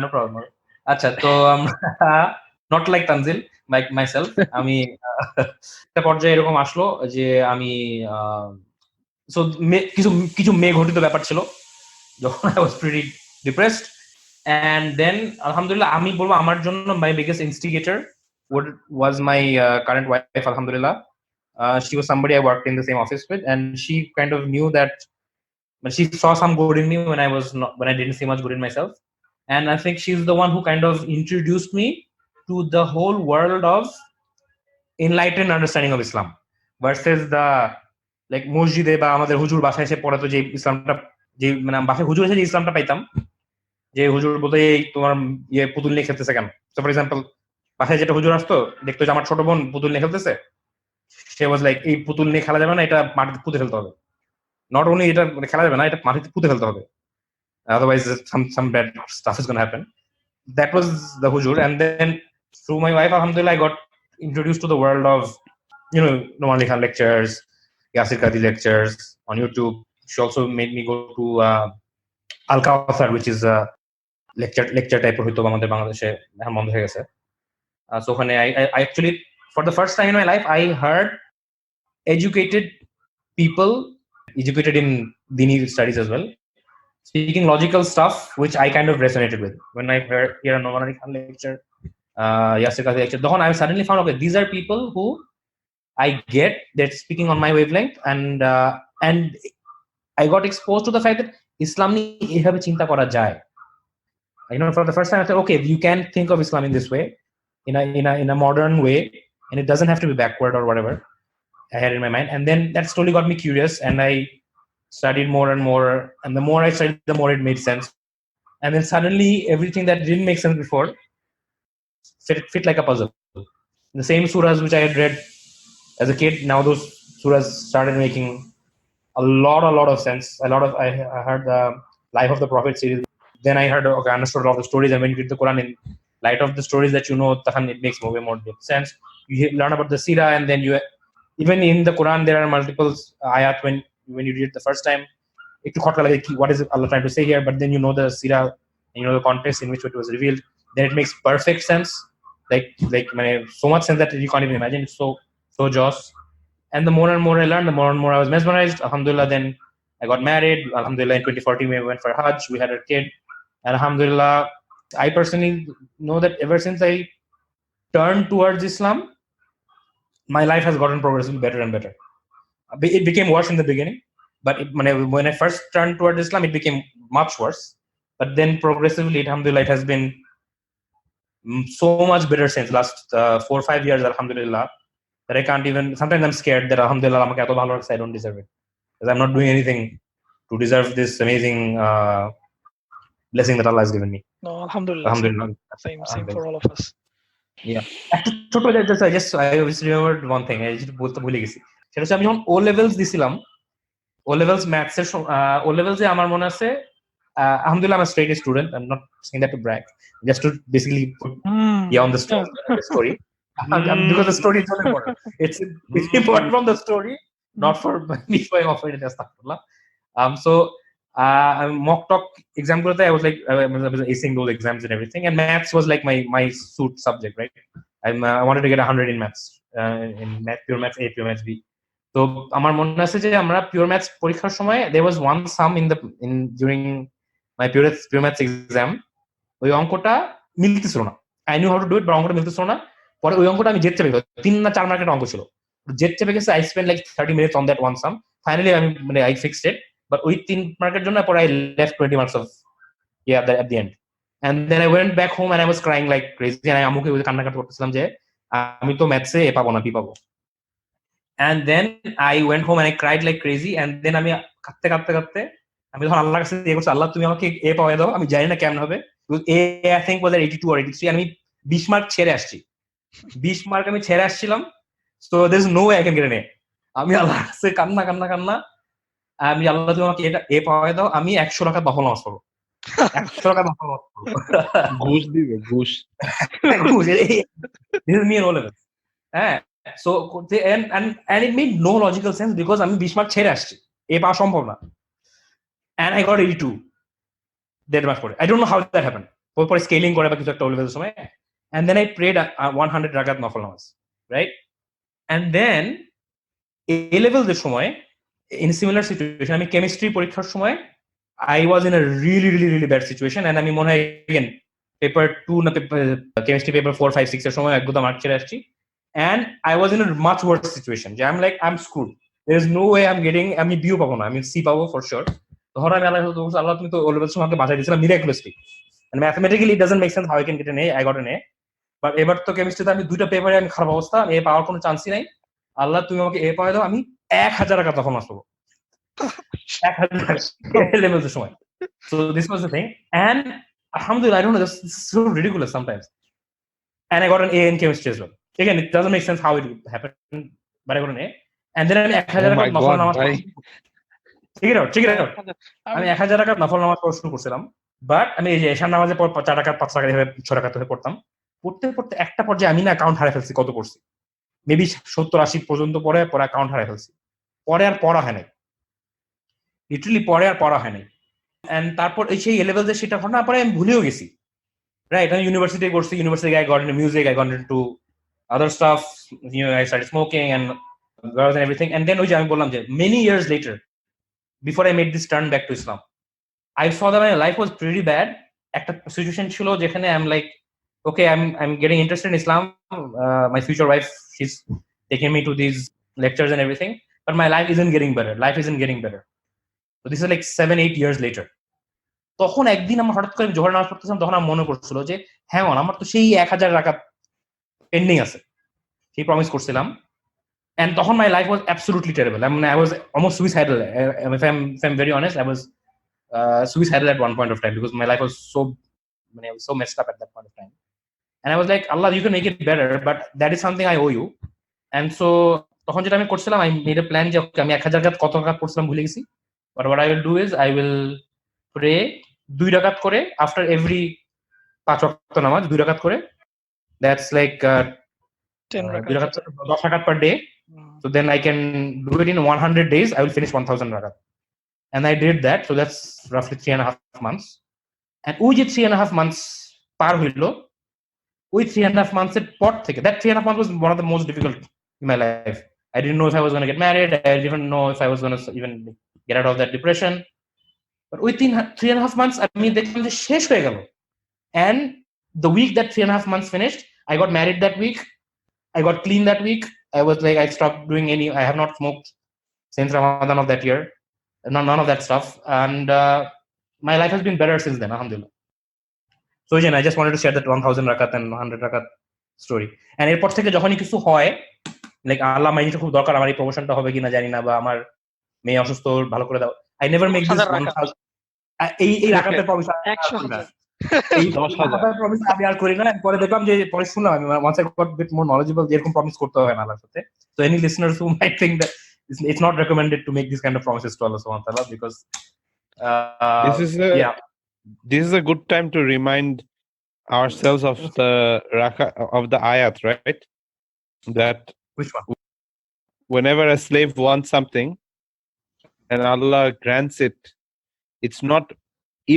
No problem. আচ্ছা, তো not like Tanzil, like myself, আমি একটা পর্যায়ে এরকম আসলো যে আমি so কিছু মেয়ে ঘটিত ব্যাপার ছিল যখন I was pretty depressed, and then alhamdulillah আমি বলবো আমার জন্য my biggest instigator was my current wife, alhamdulillah. She was somebody I worked in the same office with, and she kind of knew that, but she saw some good in me when I didn't see much good in myself. And I think she's the one who kind of introduced me to the whole world of enlightened understanding of Islam versus the like মসজিদে বা আমাদের হুজুর বাসায় এসে পড়াতো যে ইসলামটা, যে বাসায় হুজুর এসে যে ইসলামটা পাইতাম, যে হুজুর বলতো এই তোমার পুতুল নিয়ে খেলতেছে কেন। সো ফর এক্সাম্পল, বাসায় যেটা হুজুর আসতো, দেখতো যে আমার ছোট বোন পুতুল নিয়ে খেলতেছে, সে ওয়াজ লাইক এই পুতুল নিয়ে খেলা যাবে না, এটা মাটিতে পুঁতে ফেলতে হবে। নট অনলি এটা খেলা যাবে না, এটা মাটিতে পুঁতে ফেলতে হবে, otherwise some bad stuff is going to happen. That was the hujur. And then through my wife, alhamdulillah, I got introduced to the world of, Noman Ali Khan lectures, Yasir Qadhi lectures on YouTube. She also made me go to Al Kawthar, which is a lecture type of আমাদের বাংলাদেশে এখন বন্ধ হয়ে গেছে। So I actually, for the first time in my life, I heard educated people, educated in Dini studies as well, speaking logical stuff, which I kind of resonated with. When I hear a Noman Ali Khan lecture, Yasir Qadhi lecture, I suddenly found, okay, these are people who I get, they're speaking on my wavelength, and I got exposed to the fact that Islam niye eভাবে চিন্তা করা যায়. For the first time I thought, okay, you can think of Islam in this way, in a modern way, and it doesn't have to be backward or whatever I had in my mind. And then that slowly got me curious, and I studied more and more, and the more I studied, the more it made sense. And then suddenly everything that didn't make sense before fit like a puzzle. The same surahs which I had read as a kid, now those surahs started making a lot of sense. I heard the Life of the Prophet series. Then I heard, okay, I understood a lot of the stories, and when you read the Quran in light of the stories that it makes way more sense. You learn about the Sirah, and then even in the Quran there are multiple ayat when you read it the first time, what is Allah trying to say here? But then the Sirah, and the context in which it was revealed, then it makes perfect sense, like so much sense that you can't even imagine. It's so joss. And the more and more I learned, the more and more I was mesmerized. Alhamdulillah, then I got married. Alhamdulillah, in 2014 we went for Hajj. We had a kid. And alhamdulillah, I personally know that ever since I turned towards Islam, my life has gotten progressively better and better. It became worse in the beginning, but when I first turned towards Islam, it became much worse. But then progressively, alhamdulillah, it has been so much better since last 4 or 5 years, alhamdulillah, that I can't even, sometimes I'm scared that alhamdulillah, I don't deserve it, because I'm not doing anything to deserve this amazing blessing that Allah has given me. No, alhamdulillah. Same for all of us. Yeah. I just remembered one thing. I just বলতে ভুলে গেছি। সেটা হচ্ছে আমি যখন O levels দিছিলাম, O levels maths এর O levels এ আমার মনে আছে, alhamdulillah, I'm a straight A student. I'm not saying that to brag, just to basically put on the story. Because the story is so important. It's important from the story, not for me showing off it. So mock talk exam I was like, I was acing those exams and everything, and maths was like my suit subject, right? I wanted to get 100 in maths, in math, pure maths A, pure maths B. So আমার মনে আছে যে আমরা pure maths পরীক্ষার সময় there was one sum during my pure maths exam, ওই অঙ্কটা মিলতেছিল না। I knew how to do it, but অঙ্কটা মিলতেছিল না। পরে ওই অঙ্কটা আমি জেদ চেপে গেছি, 3 না 4 মার্কের অঙ্ক ছিল, জেদ চেপে গেছে। I spent like 30 minutes on that one sum. Finally I fixed it, but ওই 3 মার্কের জন্য পরে I left 20 marks of at the end. And then I went back home and I was crying like crazy, and I আম্মুকে কান্নাকাটি করতেছিলাম যে আমি তো ম্যাথসে এ পাবো না, বি পাবো। And then I went home and I cried like crazy, and then আমি কাঁদতে আমি তখন আল্লাহর কাছে ইয়ে করছি, আল্লাহ তুমি আমাকে এ পাওয়া দাও, আমি জানি না কেমন হবে। A I think was at 82 or 83, and আমি 20 মার্ক ছেড়ে আসছি। 20 মার্ক আমি ছেড়ে আসছিলাম, so there is no way I can get an A. আমি আল্লাহর কাছে কান্না আমি আল্লাহ তুমি আমাকে এটা এ পাওয়া দাও, আমি 100 টাকা নফল নামাজ পড়বো। 100 টাকা নফল নামাজ পড়বো। ঘুষ দিবে, ঘুষ। This is me and all of it. So and it made no logical sense, because আমি 20 মার্ক ছেড়ে আসছি, এ পাওয়া সম্ভব না। And I got 82 দেড় মাস পরে। I don't know how that happened. পরে স্কেলিং করে বা কিছু একটা লেভেলের সময়, and then I prayed 100 রাকাত নফল নামাজ, right? And then A levels এর সময় in similar situation, আমি কেমিস্ট্রি পরীক্ষার সময় I was in a really bad situation, and আমি মনে হয় again paper 2 না chemistry paper 4, 5, 6 এর সময় একদম মার্ক ছেড়ে আসছি, and I was in a much worse situation. I'm screwed. There is no way আমি বিও পাবো না, আমি সি পাবো for sure. তখন আমি আল্লাহ তুমি তো O levels আমাকে বাঁচাই দিয়েছিলাম miraculously, and mathematically it doesn't make sense how I can get an A. I got an A, but এবার তো কেমিস্ট্রিতে আমি 2টা পেপারে আমি খারাপ অবস্থা, এ পাওয়ার কোনো চান্সই নাই। আল্লাহ তুমি আমাকে এ পাওয়া দাও, আমি 1000 টাকা তখন আসবো 1000 levels এর সময়। So this was the thing, and alhamdulillah, I don't know, this is so ridiculous sometimes, and I got an A in chemistry as well. Again, it doesn't make sense how it happened, but I got an A, and then আমি 1000 টাকা নফল নামাজ check it out আমি 1000 টাকা নফল নামাজ পড়া শুরু করছিলাম, বাট আমি এই যে এশার নামাজে 4 টাকা 5 টাকা এভাবে 6 টাকা ধরে পড়তাম, পড়তে পড়তে একটা পর্যায়ে আমি না অ্যাকাউন্ট হারিয়ে ফেলছি কত পড়ছি, মেবি 70-80 পর্যন্ত পরে অ্যাকাউন্ট হারিয়ে ফেলছি। পরে আর পড়া হয় নাই, লিটারালি পরে আর পড়া হয় নাই। এন্ড তারপর এই সেই লেভেল যে সেটা ঘটনা পরে আমি ভুলেও গেছি, রাইট? আমি ইউনিভার্সিটি করছি, university I got into music, I got into other stuff, I started smoking and girls and everything. And then ওই যে আমি বললাম যে many years later, before I made this turn back to Islam, I saw that my life was pretty bad. একটা situation ছিল যেখানে I'm like, okay, I'm getting interested in Islam. My future wife, she's taking me to these lectures and everything, but my life isn't getting better. Life isn't getting better. So this is like 7-8 years later. তখন একদিন আমার হঠাৎ করে জোহর নামাজ পড়তেছিলাম, তখন আমার মনে পড়ছিল যে হ্যাঁ আমার তো সেই 1000 রাকাত পেন্ডিং আছে, সেই প্রমিস করছিলাম। And তখন my life was absolutely terrible. I mean, I was almost suicidal. If I'm very honest, I was suicidal at one point of time because my life was I was so messed up at that point of time. And I was like, Allah, you can make it better, but that is something I owe you. And so তখন যেটা আমি করছিলাম, I made a plan যে আমি 1000 রাকাত কত রাকাত পড়ছিলাম ভুলে গেছি, but what I will do is I will pray 2 রাকাত করে after every 5 ওয়াক্ত নামাজ 2 রাকাত করে, that's like 10 2 রাকাত 10 রাকাত per day. So then I can do it in 100 days. I will finish 1000 rakat. And I did that. So that's roughly 3.5 months. And ওই যে 3.5 months পার হইলো, ওই 3.5 months এর পর থেকে, that 3.5 months was one of the most difficult in my life. I didn't know if I was going to get married. I didn't know if I was going to even get out of that depression. But ওই 3.5 months আমি দেখলাম যে শেষ হয়ে গেল. And the week that 3.5 months finished, I got married that week. I got clean that week. I was like, I stopped doing I have not smoked since Ramadan of that year. None of that stuff. And my life has been better since then, alhamdulillah. So again, I just wanted to share that 1000 rakat and 100 rakat story. And এরপর থেকে যখনই কিছু হয়, like আল্লাহ আমার এটা খুব দরকার, আমার এই প্রমোশনটা হবে কিনা জানি না, বা আমার মেয়ে অসুস্থ, ভালো করে দাও, I never make this 1000 এই রাকাতের প্রমিস এই 10,000 প্রমিস আমি আর করি না। পরে দেখলাম যে পরে শুনলাম আমি once I got a bit more knowledgeable যে এরকম প্রমিস করতে হয় না আল্লাহর সাথে। So any listeners who might think that it's not recommended to make these kind of promises to Allah subhanahu wa ta'ala, because this is a good time to remind ourselves of the ayat, right? That which one? Whenever a slave wants something and Allah grants it, it's not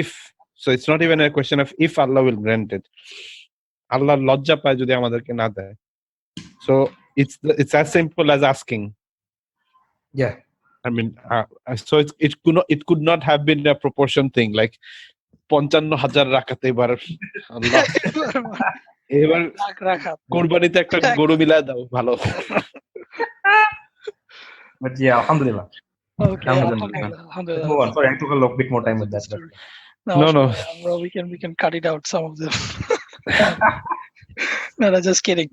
if. So it's not even a question of if Allah will grant it. Allah lojja paয় jodi amaderke na deয়. So it's as simple as asking. Yeah. I mean, so it could not have been a proportion thing, like 55,000 রাকাত এবার আল্লাহ এবার কুরবানিতে একটা গরু মিলা দাও ভালো। But yeah, alhamdulillah. Okay, alhamdulillah. Move on. Sorry, I took a little bit more time with that. No. Well, we can cut it out, some of them. No, just kidding.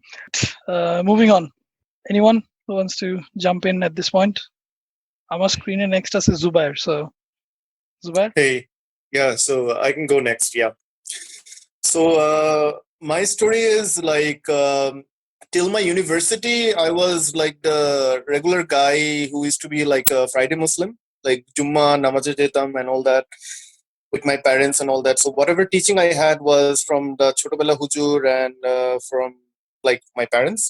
Moving on. Anyone who wants to jump in at this point? Our screen next us is Zubair. So, Zubair? Hey, yeah, so I can go next, yeah. So, my story is like, till my university, I was like the regular guy who used to be like a Friday Muslim, like Jumma, Namazে যেতাম and all that, with my parents and all that. So whatever teaching I had was from the Chotobela Hujur and from like my parents.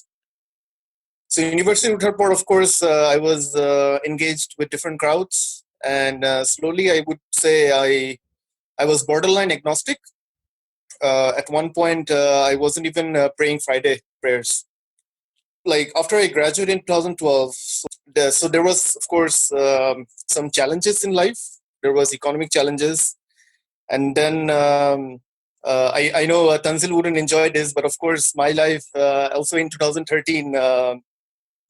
So university উঠার পর, of course, I was engaged with different crowds, and slowly I would say I was borderline agnostic. At one point, I wasn't even praying Friday prayers. Like after I graduated in 2012, so there was, of course, some challenges in life. There was economic challenges. And then I know Tanzil wouldn't enjoy this, but of course my life also in 2013,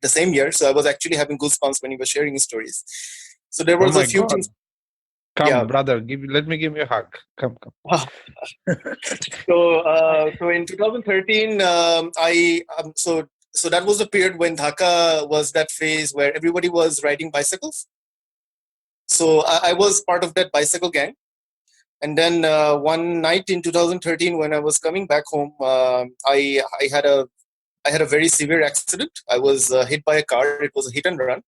the same year. So I was actually having goosebumps when he was sharing his stories. So there was a few things. Come, brother, let me give you a hug. Come. So in 2013, so that was the period when Dhaka was that phase where everybody was riding bicycles. So I was part of that bicycle gang. And then one night in 2013, when I was coming back home, I had a very severe accident. I was hit by a car. It was a hit and run.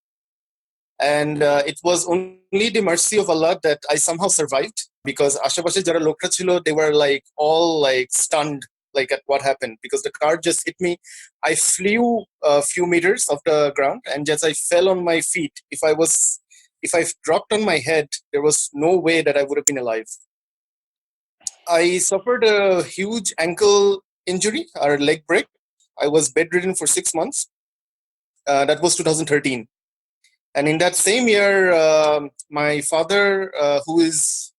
And it was only the mercy of Allah that I somehow survived, because আশেপাশে যারা লোকরা ছিল, they were like all like stunned like at what happened, because the car just hit me. I flew a few meters off the ground, and just I fell on my feet. If I dropped on my head, there was no way that I would have been alive. I suffered a huge ankle injury or leg break. I was bedridden for 6 months. That was 2013. And in that same year, my father, who is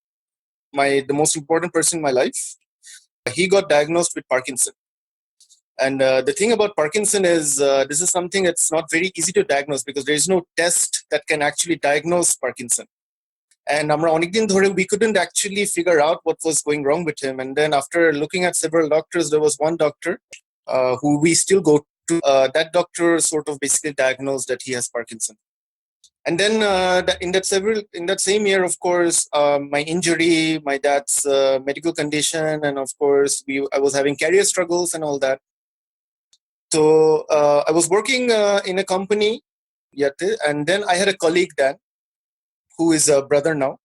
the most important person in my life, he got diagnosed with Parkinson. And the thing about Parkinson is this is something that's not very easy to diagnose, because there is no test that can actually diagnose Parkinson. And we couldn't actually figure out what was going wrong with him. And then after looking at several doctors, there was one doctor who we still go to. That doctor sort of basically diagnosed that he has Parkinson. And then in that same year, of course, my injury, my dad's medical condition, and of course, I was having career struggles and all that. So I was working in a company, and then I had a colleague then, who is a brother now.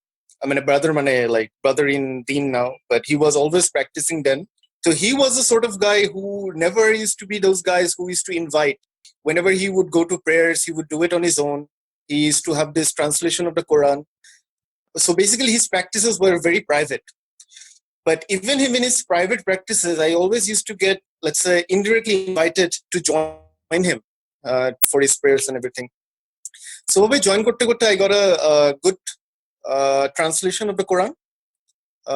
I mean, brother in deen now, but he was always practicing then. So he was the sort of guy who never used to be those guys who used to invite. Whenever he would go to prayers, he would do it on his own. He used to have this translation of the Quran. So basically, his practices were very private. But even in his private practices, I always used to get, let's say, indirectly invited to join him for his prayers and everything. So when I joined Kotte, I got a good translation of the Quran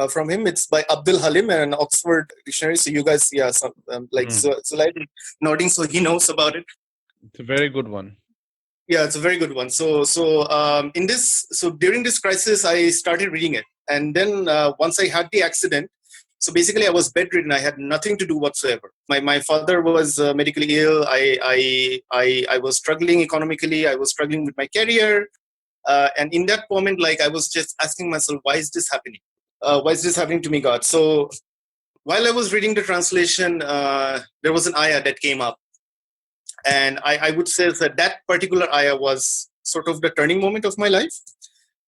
from him. It's by Abdul Halim, an Oxford dictionary. So you guys, Zulaid nodding, so he knows about it. It's a very good one. Yeah, it's a very good one. So during this crisis, I started reading it, and then once I had the accident, so basically I was bedridden. I had nothing to do whatsoever. My father was medically ill. I was struggling economically. I was struggling with my career, and in that moment, like, I was just asking myself, why is this happening? Why is this happening to me, God? So while I was reading the translation, there was an ayah that came up. And I would say that particular ayah was sort of the turning moment of my life.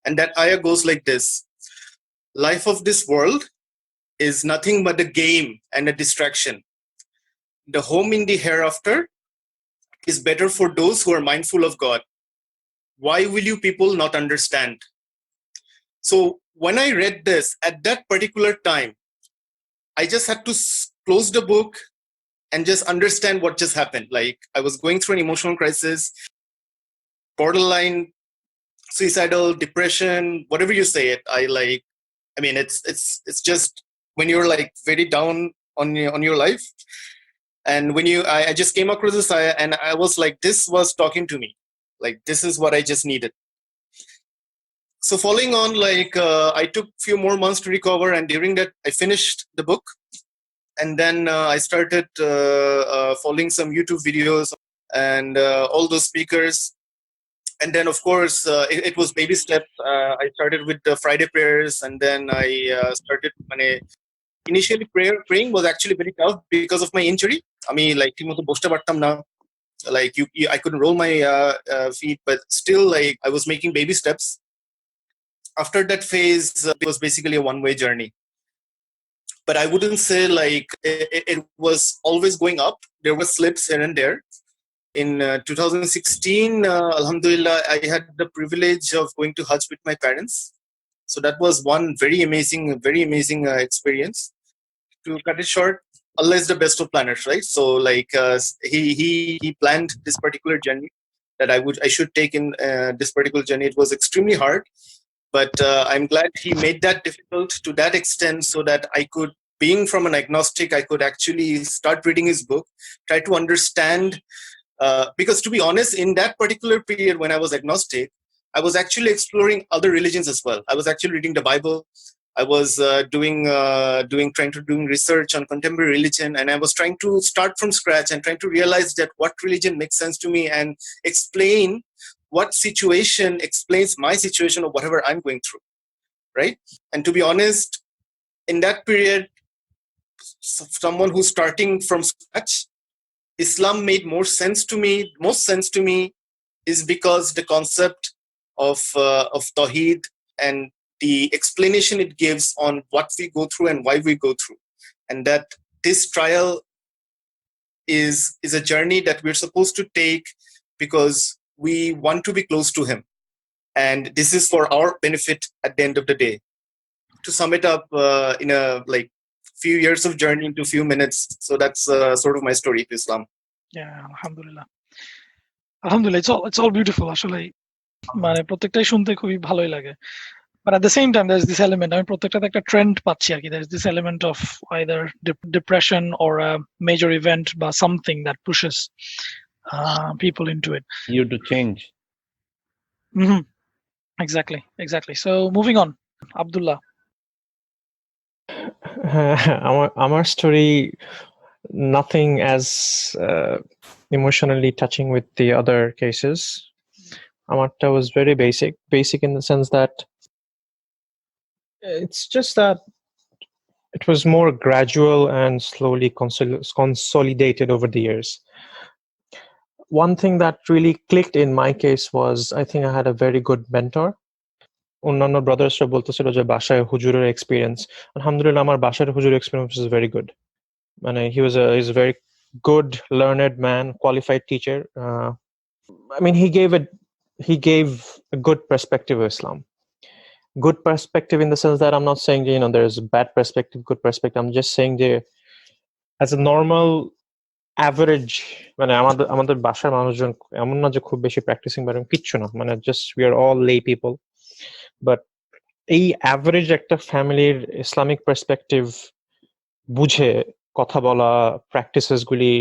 And that ayah goes like this: life of this world is nothing but a game and a distraction. The home in the hereafter is better for those who are mindful of God. Why will you people not understand? So when I read this at that particular time, I just had to close the book and just understand what just happened. Like, I was going through an emotional crisis, borderline suicidal, depression, whatever you say it. It's just when you're like very down on your life. And when I just came across this ayah, and I was like, this was talking to me. Like, this is what I just needed. So following on, I took a few more months to recover, and during that, I finished the book. And then I started following some YouTube videos and all those speakers. And then, of course, it was baby steps. I started with the Friday prayers, and then I started. Initially, praying was actually very tough because of my injury. I mean, like, I couldn't roll my feet, but still, like, I was making baby steps. After that phase, it was basically a one-way journey. But I wouldn't say like it was always going up. There were slips here and there. In 2016, Alhamdulillah, I had the privilege of going to Hajj with my parents. So that was one very amazing experience. To cut it short, Allah is the best of planners, right? So like he planned this particular journey that I should take in this particular journey. It was extremely hard. But I'm glad he made that difficult to that extent, so that I could, being from an agnostic, I could actually start reading his book, try to understand. Because to be honest, in that particular period when I was agnostic, I was actually exploring other religions as well. I was actually reading the Bible. I was doing research on contemporary religion, and I was trying to start from scratch and trying to realize that what religion makes sense to me and explain what situation explains my situation or whatever I'm going through, right? And to be honest, in that period, someone who's starting from scratch, Islam made more sense to me. Most sense to me is because the concept of Tawheed and the explanation it gives on what we go through and why we go through. And that this trial is a journey that we're supposed to take because we want to be close to him, and this is for our benefit at the end of the day. To sum it up in a few years of journey into few minutes, so that's sort of my story to Islam. Yeah, alhamdulillah. It's all beautiful আসলে মানে প্রত্যেকটাই শুনতে খুবই ভালোই লাগে, but at the same time there's this element, আমি প্রত্যেকটাতে একটা ট্রেন্ড পাচ্ছি আর কি, there's this element of either depression or a major event বা something that pushes people into it. You to change. Mm-hmm. Exactly. So moving on, Abdullah. Our story, nothing as emotionally touching with the other cases. Amarta was very basic in the sense that it's just that it was more gradual and slowly consolidated over the years. One thing that really clicked in my case was, I think I had a very good mentor. অন্যান্য ব্রাদার্সরা বলতেছিল যে বাসায় হুজুরের experience, আলহামদুলিল্লাহ আমার বাসার হুজুরের experience is very good. মানে he's a very good learned man, qualified teacher. I mean he gave a good perspective of Islam. Good perspective in the sense that I'm not saying there's bad perspective, good perspective. I'm just saying that as a normal average, মানে আমাদের বাসার মানুষজন এমন না যে খুব বেশি practising বা কিচ্ছু না, মানে just we are all lay people. But এই অ্যাভারেজ একটা ফ্যামিলির ইসলামিক পার্সপেক্টিভ বুঝে কথা বলা, প্র্যাকটিসেস গুলি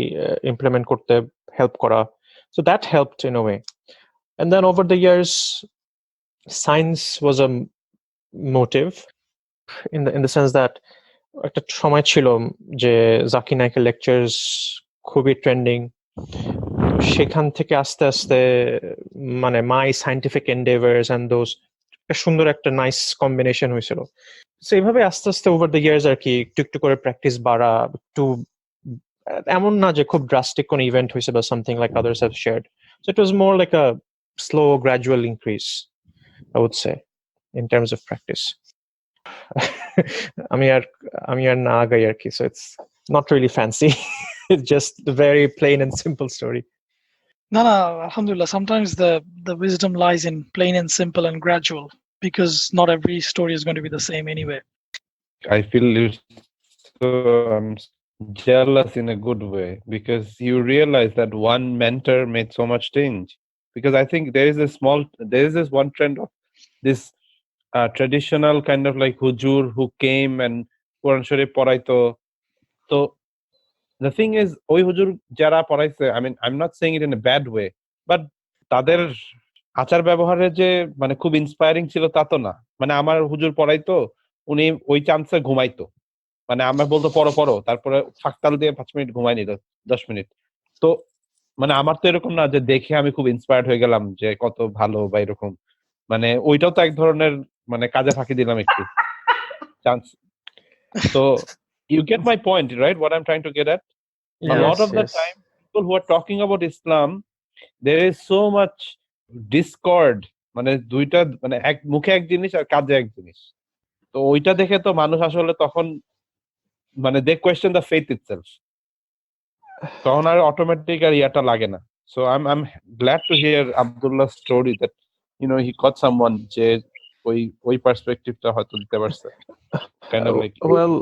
ইমপ্লিমেন্ট করতে হেল্প করা, so that helped in a way. And then over the years science was a motive in the sense that একটা সময় ছিল যে জাকির নায়কের লেকচার্স খুবই ট্রেন্ডিং, সেখান থেকে আস্তে আস্তে মানে মাই সায়েন্টিফিক এন্ডেভার্স এন্ড দোজ সুন্দর একটা নাইস কম্বিনেশন হয়েছিল। সো এইভাবে আস্তে আস্তে ওভার দ্য ইয়ার্স আর কি একটু একটু করে প্র্যাকটিস বাড়া, একটু এমন না যে খুব ড্রাস্টিক কোন ইভেন্ট হয়েছে বা something like others have shared. So it was more like a slow gradual increase I would say in terms of practice. আমি আর না আগাই আর কি, so it's not really fancy. It's just a very plain and simple story. No, alhamdulillah. Sometimes the wisdom lies in plain and simple and gradual, because not every story is going to be the same anyway. I feel so jealous in a good way, because you realize that one mentor made so much change. Because I think there is this one trend of this traditional kind of like hujur who came and Quran Sharif পড়াইতো. So the thing is, ওই হুজুর যারা পড়াইছে, I mean, I'm not saying it in a bad way, but তাদের আচার ব্যবহারে যে মানে খুব inspiring ছিল তা তো না। মানে আমার হুজুর পড়াইতো, উনি ওই চান্সে ঘুমাইতো, মানে আমরা বলতো পড়ো, তারপরে ফাঁকতাল দিয়ে 5 মিনিট ঘুমাই নিত, 10 মিনিট। তো মানে আমার তো এরকম না যে দেখে আমি খুব ইন্সপায়ার্ড হয়ে গেলাম যে কত ভালো বা এরকম, মানে ওইটাও তো এক ধরনের মানে কাজে ফাঁকি দিলাম একটু chance. So you get my point, right? What I'm trying to get at. Yes, A lot of the time, people who are talking about Islam, there is so much discord. মানে দুইটা মানে এক মুখে এক জিনিস আর কাজে এক জিনিস। তো ওইটা দেখে তো মানুষ আসলে তখন মানে they question the faith itself. তখন আর অটোমেটিক আর ইয়াটা লাগে না। So I'm glad to hear Abdullah's story that he caught someone যে ওই পার্সপেক্টিভটা হয়তো দিতে পারছে। Kind of like well,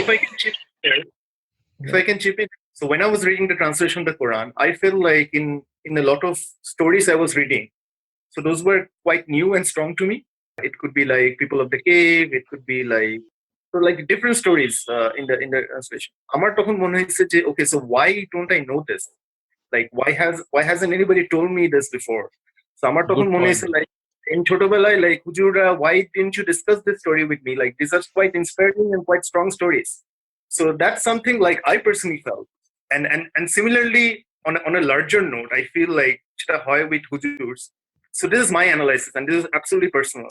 if I can chip in. So when I was reading the translation of the Quran, I felt like in a lot of stories I was reading, so those were quite new and strong to me. It could be like people of the cave, it could be like different stories in the translation. Amar tokhon mone hoyse je okay, so why don't I know this? Like why hasn't anybody told me this before? So amar tokhon mone hoyse like in chotobelai like hujura, why didn't you discuss this story with me? Like these are quite inspiring and quite strong stories. So that's something like I personally felt, and similarly on a larger note, I feel like chita hoy with hujurs. So this is my analysis, and this is absolutely personal.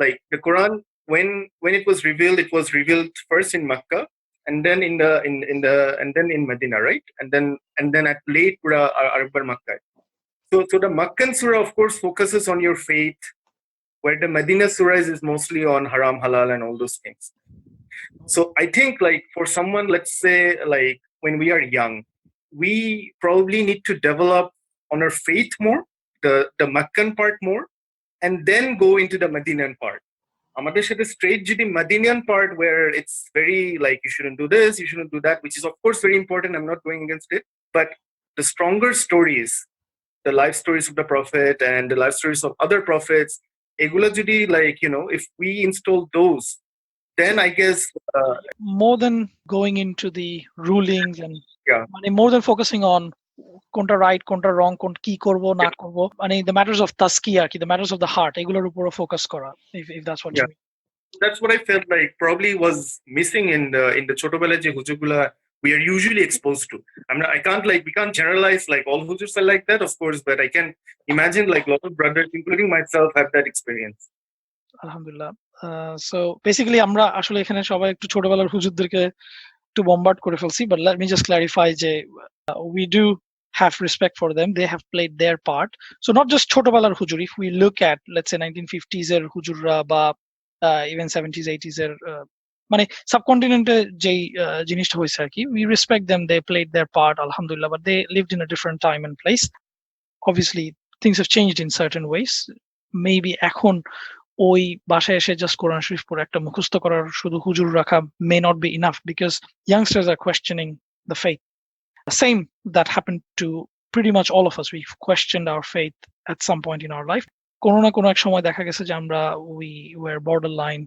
Like the Quran, when it was revealed first in Makkah, and then in Medina, right? And then at late pura Arab Makkah. So the Makkan surah, of course, focuses on your faith, where the Medina surah is mostly on haram, halal, and all those things. So I think like for someone, let's say like when we are young, we probably need to develop on our faith more, the Meccan part more, and then go into the Medinan part. আমাদের সাথে straight যদি Medinan part where it's very like you shouldn't do this, you shouldn't do that, which is of course very important. I'm not going against it, but the stronger stories, the life stories of the Prophet and the life stories of other prophets, এগুলো যদি like if we install those, then I guess More than going into the rulings and yeah. more than focusing on কোনটা right, কোনটা wrong, কি করব না করব, the matters of taskiya, the matters of the heart, এগুলোর উপর focus করা, if that's what you mean. That's what I felt like probably was missing in the chotobela je hujurgula we are usually exposed to. We can't generalize like all hujurs are like that, of course, but I can imagine like a lot of brothers, including myself, have that experience. Alhamdulillah. So basically আমরা আসলে এখানে সবাই একটু ছোটবেলার হুজুরদেরকে একটু bombard করে ফেলছি, but let me just clarify যে we do have respect for them. They have played their part. So not just ছোটবেলার হুজুর. If we look at, let's say 1950s এর হুজুররা বা even 70s 80s এর মানে সাবকন্টিনেন্টে যেই জিনিসটা হয়েছে আর কি, we respect them. They played their part, alhamdulillah, but they lived in a different time and place. Obviously things have changed in certain ways. Maybe এখন ওই বাসায় এসে জাস্ট কোরআন শরীফ পড়ে একটা মুখস্থ করার শুধু হুজুর রাখা may not be enough, because youngsters are questioning the faith. Same that happened to pretty much all of us. We've questioned our faith at some point in our life. কোনো না কোনো এক সময় দেখা গেছে যে আমরা we were borderline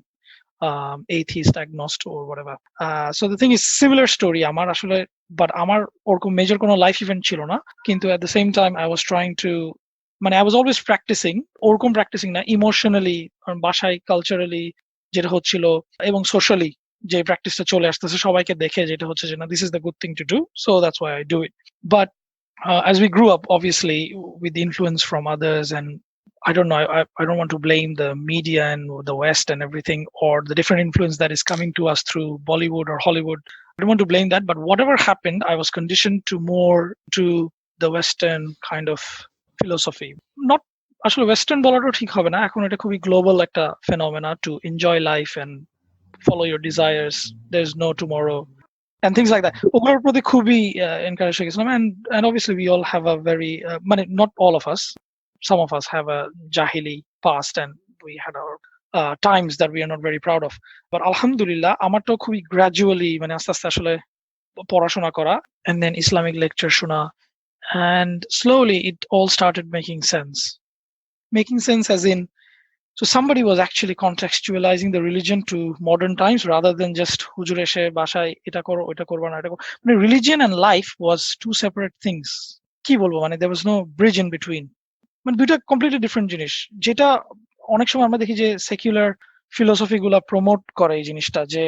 atheist, agnostic or whatever. So the thing is similar story আমার আসলে, but আমার ওরকম মেজর কোনো লাইফ ইভেন্ট ছিল না, কিন্তু at the same time I was trying to I was always practicing, ওরকম practicing না, ইমোশনালি বাসায় কালচারালি যেটা হচ্ছিল এবং সোশ্যালি যে প্র্যাকটিসটা চলে আসতেছে সবাইকে দেখে যেটা হচ্ছে যে না, this is the good thing to do, so that's why I do it. But as we grew up, obviously with the influence from others, and I don't know, I don't want to blame the media and the West and everything, or the different influence that is coming to us through Bollywood or Hollywood. I don't want to blame that, but whatever happened, I was conditioned to more to the Western kind of philosophy. Not আসলে western বলাটাও ঠিক হবে না, এখন এটা খুবই global একটা phenomena, to enjoy life and follow your desires, there's no tomorrow and things like that. ওগুলোর প্রতি খুবই encourage হয়ে গেছিলাম, and obviously we all have a very not all of us, some of us have a jahili past and we had our times that we are not very proud of, but alhamdulillah আমারটাও খুবই gradually আস্তে আস্তে আসলে পড়াশোনা করা, and then Islamic lecture শোনা, and slowly it all started making sense as in, so somebody was actually contextualizing the religion to modern times rather than just হুজুর এসে বাসায় এটা করো ওটা করবা না এটা করো, religion and life was two separate things. কি বলবো, there was no bridge in between, দুইটা completely different জিনিস, যেটা অনেক সময় আমরা দেখি যে সেকুলার ফিলোসফি গুলা প্রমোট করে এই জিনিসটা, যে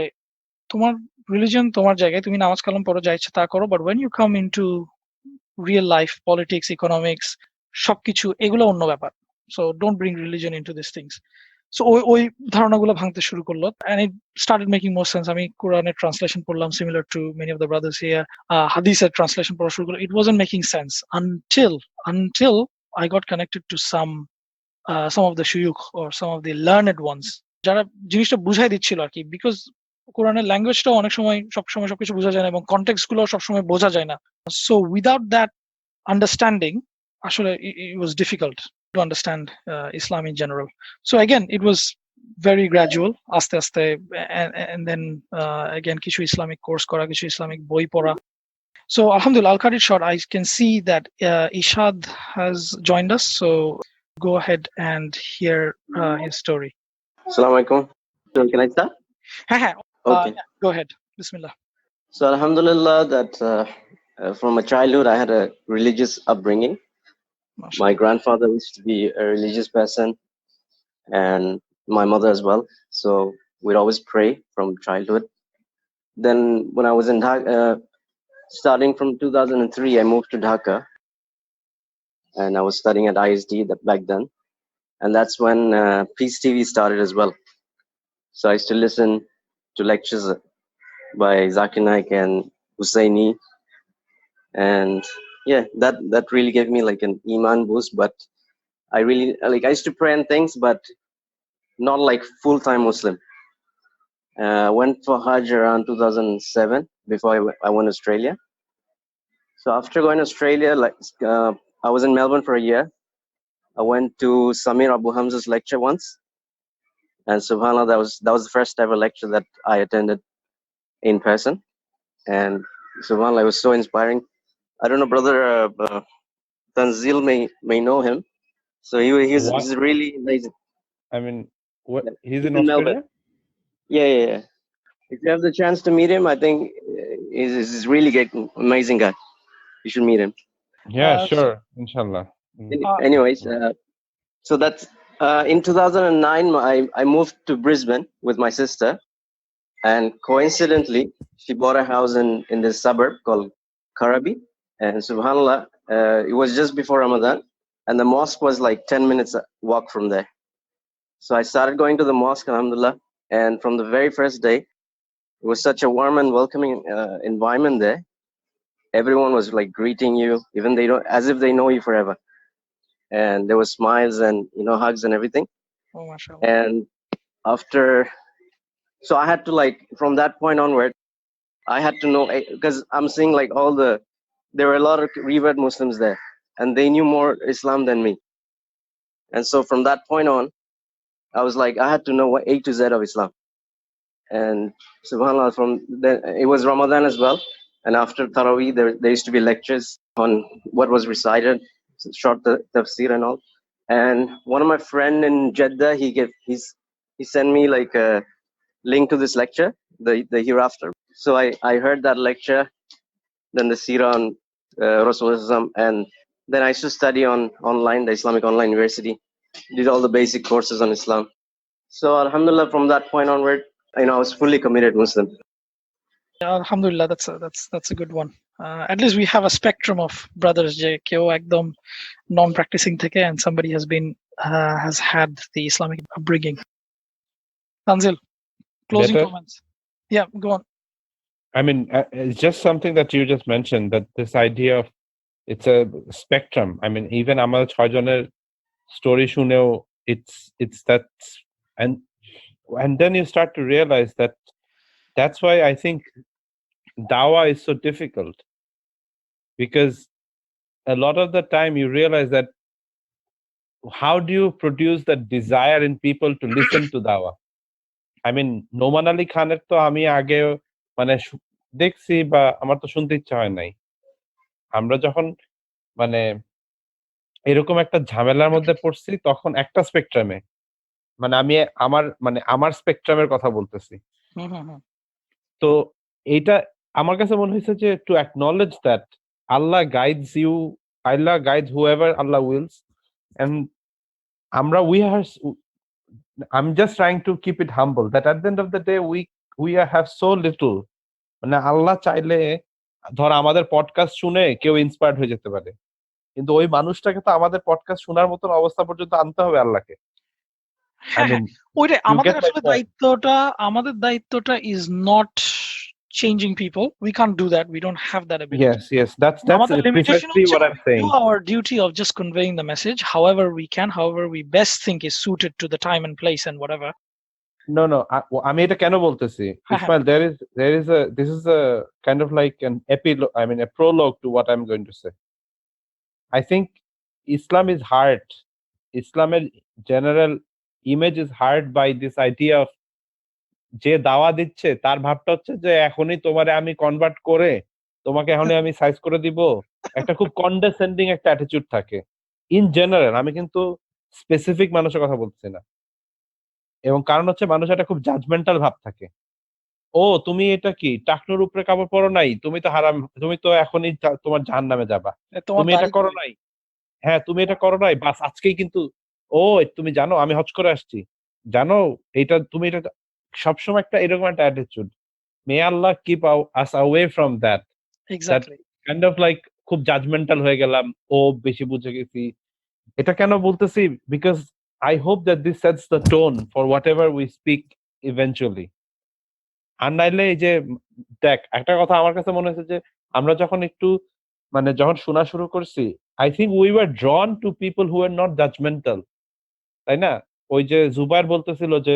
তোমার রিলিজিয়ন তোমার জায়গায়, তুমি নামাজ কালাম পড়ো, যা ইচ্ছা তা করো, but when you come into real life, politics, economics, সবকিছু এগুলো অন্য ব্যাপার, so don't bring religion into these things. So ওই ধারণাগুলো ভাঙতে শুরু করলো, and it started making more sense. আমি কোরআনের ট্রান্সলেশন পড়লাম, similar to many of the brothers here. হাদিসের ট্রান্সলেশন পড়া শুরু করলো. It wasn't making sense until I got connected to some of the shuyukh or some of the learned ones, যারা জিনিসটা বুঝাই দিচ্ছিল আর কি, because কোরআনের ল্যাঙ্গুয়েজটাও অনেক সময় সবসময় সবকিছু বোঝা যায় না, এবং কনটেক্সট গুলো সবসময় বোঝা যায় না. So without that understanding, actually it was difficult to understand Islam in general. So again, it was very gradual, aste aste, and then again কিছু Islamic course করা, কিছু Islamic বই পড়া. So alhamdulillah, I'll cut it short. I can see that Ishad has joined us, so go ahead and hear his story. Assalamu alaikum. Can I start? Okay. Yeah, go ahead. Bismillah. So alhamdulillah that from my childhood I had a religious upbringing. My grandfather used to be a religious person, and my mother as well. So we'd always pray from childhood. Then when I was in Dhaka, starting from 2003, I moved to Dhaka, and I was studying at ISD back then. And that's when Peace TV started as well. So I used to listen to lectures by Zakir Naik and Husseini. And yeah, that really gave me like an iman boost. But I really I used to pray and things, but not like full-time Muslim. Went for Hajj around 2007 before I went to Australia. So after going to Australia, I was in Melbourne for a year. I went to Samir Abu Hamza's lecture once, and subhanAllah, that was the first ever lecture that I attended in person, and subhanAllah, it was so inspiring. I don't know, brother Tanzil may know him, so he's really amazing. I mean, he's He's in in Australia? Melbourne. Yeah. If you have the chance to meet him, I think he's really great, amazing guy. You should meet him. Yeah, sure, inshallah. Anyways, so that's in 2009. I moved to Brisbane with my sister, and coincidentally, she bought a house in this suburb called Karabi. And subhanallah, it was just before Ramadan, and the mosque was like 10 minutes walk from there. So I started going to the mosque, alhamdulillah, and from the very first day, it was such a warm and welcoming environment there. Everyone was like greeting you, even they don't, as if they know you forever. And there was smiles and hugs and everything. Oh, mashallah. And after, so I had to from that point onward, I had to know, because I'm seeing there were a lot of revert Muslims there, and they knew more Islam than me. And so from that point on, I was like, I had to know A to Z of Islam. And subhanAllah, from then it was Ramadan as well. And after Taraweeh, there used to be lectures on what was recited, short tafsir and all. And one of my friend in Jeddah, he sent me like a link to this lecture, the hereafter. So I heard that lecture, then the seerah on Rasulullah, and then I used to study online, the Islamic Online University, did all the basic courses on Islam. So alhamdulillah, from that point onward, I was fully committed Muslim. Yeah, alhamdulillah, that's a good one. At least we have a spectrum of brothers যে কেউ একদম non-practicing থেকে and somebody has had the Islamic upbringing. Tanzil, closing Better? comments. Yeah, go on. I mean, it's just something that you just mentioned, that this idea of it's a spectrum. I mean, even আমাদের 6 জনের story শুনেও it's that, and then you start to realize that that's why I think dawah is so difficult, because a lot of the time you realize that how do you produce that desire in people to listen to dawah? I mean, Noman Ali খানের তো আমি আগে মানে দেখছি বা আমার তো শুনতে ইচ্ছা হয় নাই। আমরা যখন মানে এরকম একটা ঝামেলার মধ্যে পড়ছি তখন একটা স্পেকট্রামে, মানে আমি আমার স্পেকট্রামের কথা বলতেছি। তো এইটা আমার কাছে মনে হয়েছে যে to acknowledge that Allah guides you, Allah guides whoever Allah wills, and আমরা I'm just trying to keep it humble that at the end of the day we have so little, মানে আল্লাহ চাইলে ধর আমাদের পডকাস্ট শুনে কেউ inspired হয়ে যেতে পারে, কিন্তু ওই মানুষটাকে তো আমাদের পডকাস্ট শোনার মতন অবস্থা পর্যন্ত আনতে হবে আল্লাহকে। ওইটাই আমাদের আসলে দায়িত্বটা is not changing people. We can't do that. We don't have that ability. Yes, that's precisely what I'm saying. Do our duty of just conveying the message however we can, however we best think is suited to the time and place and whatever. No, আমি এটা কেন বলতেছি, Ismail, this is a kind of like an epilogue, I mean a prologue to what I'm going to say. I think Islam is hard. Islam's general image is hard by this idea of যে দাওয়া দিচ্ছে তার ভাবটা হচ্ছে যে এখনই তোমারে আমি কনভার্ট করে তোমাকে এখনই আমি সাইজ করে দিব, একটা খুব কন্ডেসেন্ডিং একটা অ্যাটিটিউড থাকে ইন জেনারেল। আমি কিন্তু স্পেসিফিক মানুষের কথা বলছি না, এবং কারণ হচ্ছে মানুষ একটা খুব জাজমেন্টাল ভাব থাকে। ও তুমি এটা কি টাকনুর উপরে কাপড় পরো নাই, তুমি তো হারাম, তুমি তো এখনই তোমার জাহান্নামে যাবা, তুমি এটা করো নাই, হ্যাঁ তুমি এটা করো নাই, বাস আজকেই কিন্তু ও তুমি জানো আমি হজ করে আসছি, জানো এটা তুমি এটা সবসময় একটা এরকম একটা attitude. May Allah keep us away from that. Exactly kind of like খুব জাজমেন্টাল হয়ে গেলাম, ও বেশি বুঝে গেছি। এটা কেন বলতেছি, because I hope that this sets the tone for whatever we speak eventually. আর নাইলে এই যে দেখ একটা কথা আমার কাছে মনে হচ্ছে যে আমরা যখন একটু মানে যখন শোনা শুরু করছি, I think we were drawn to people who were not judgmental, তাই না? ওই যে জুবায়ের বলতেছিল যে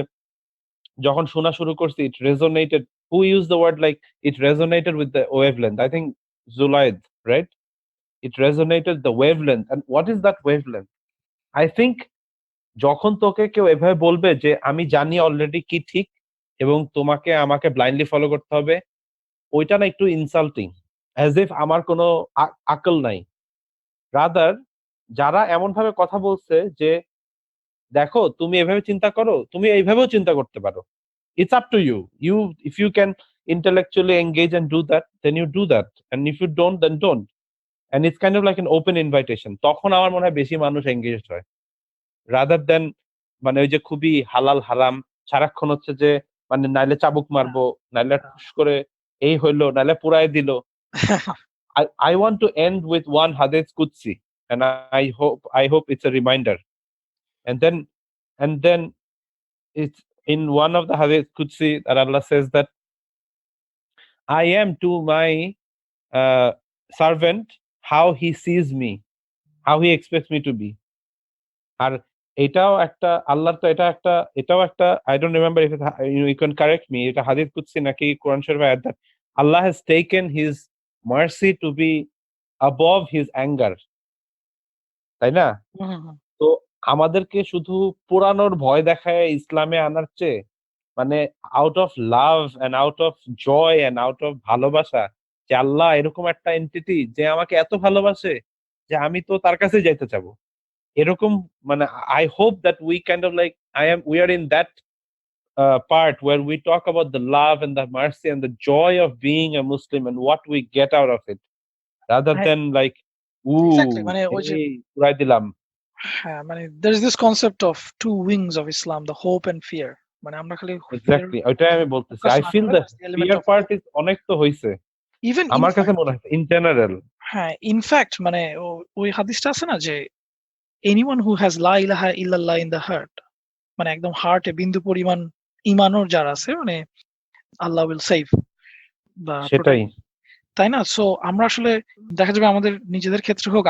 যখন শোনা শুরু করছি, it resonated. Who used the word like it resonated with the wavelength? I think Zulaid, right? It resonated the wavelength. And what is that wavelength? I think যখন তোকে কেউ এভাবে বলবে যে আমি জানি অলরেডি কি ঠিক এবং তোমাকে আমাকে ব্লাইন্ডলি ফলো করতে হবে, ওইটা না একটু ইনসাল্টিং, অ্যাজ ইফ আমার কোনো আকল নাই। রাদার যারা এমন ভাবে কথা বলছে যে দেখো তুমি এভাবে চিন্তা করো, তুমি এইভাবেও চিন্তা করতে পারো, it's up to you. If you can intellectually engage and do that, then you do that, and if you don't, then don't. And it's kind of like an open invitation. তখন আমার মনে হয় বেশি মানুষ এঙ্গেজড হয়, rather than মানে ওই যে খুবই হালাল হারাম সারাক্ষণ হচ্ছে যে মানে নাইলে চাবুক মারবো, নাইলে ঠুস করে এই হইলো, নাইলে পুরাই দিল। I want to end with one hadith qudsi, and I hope it's a reminder. And then it's in one of the hadith qudsi that Allah says that I am to my servant how he sees me, how he expects me to be. আর এটাও একটা আল্লাহর তো এটাও একটা I don't remember if it, you can correct me, এটা হাদিস কুদসি নাকি কোরআন শরীফে আয়াত that Allah has taken his mercy to be above his anger, তাই না? তো আমাদেরকে শুধু পুরানোর ভয় দেখায় ইসলামে আনার চেয়ে মানে out of love and out of joy and out of ভালোবাসা, যে আল্লাহ এরকম একটা এন্টিটি যে আমাকে এত ভালোবাসে যে আমি তো তার কাছে যাইতে চাবো, এরকম মানে I hope that we kind of like we are in that part where we talk about the love and the mercy and the joy of being a Muslim and what we get out of it, rather than like Exactly, মানে ওই যে পুরাই দিলাম। হ্যাঁ, মানে there is this concept of two wings of Islam, the hope and fear. মানে আমরা খালি এক্স্যাক্টলি ওইটাই আমি বলতেছি। I feel the fear part is অনেক তো হইছে even আমার কাছে মনে হয় in general। হ্যাঁ, ইনফ্যাক্ট মানে ওই হাদিসটা আছে না যে anyone who has la ilaha illallah in the heart, মানে একদম হার্টে বিন্দু পরিমাণ ঈমানও যার আছে মানে আল্লাহ will save বা সেটাই, তাই না? সো আমরা আসলে দেখা যাবে আমাদের নিজেদের ক্ষেত্রে হোক,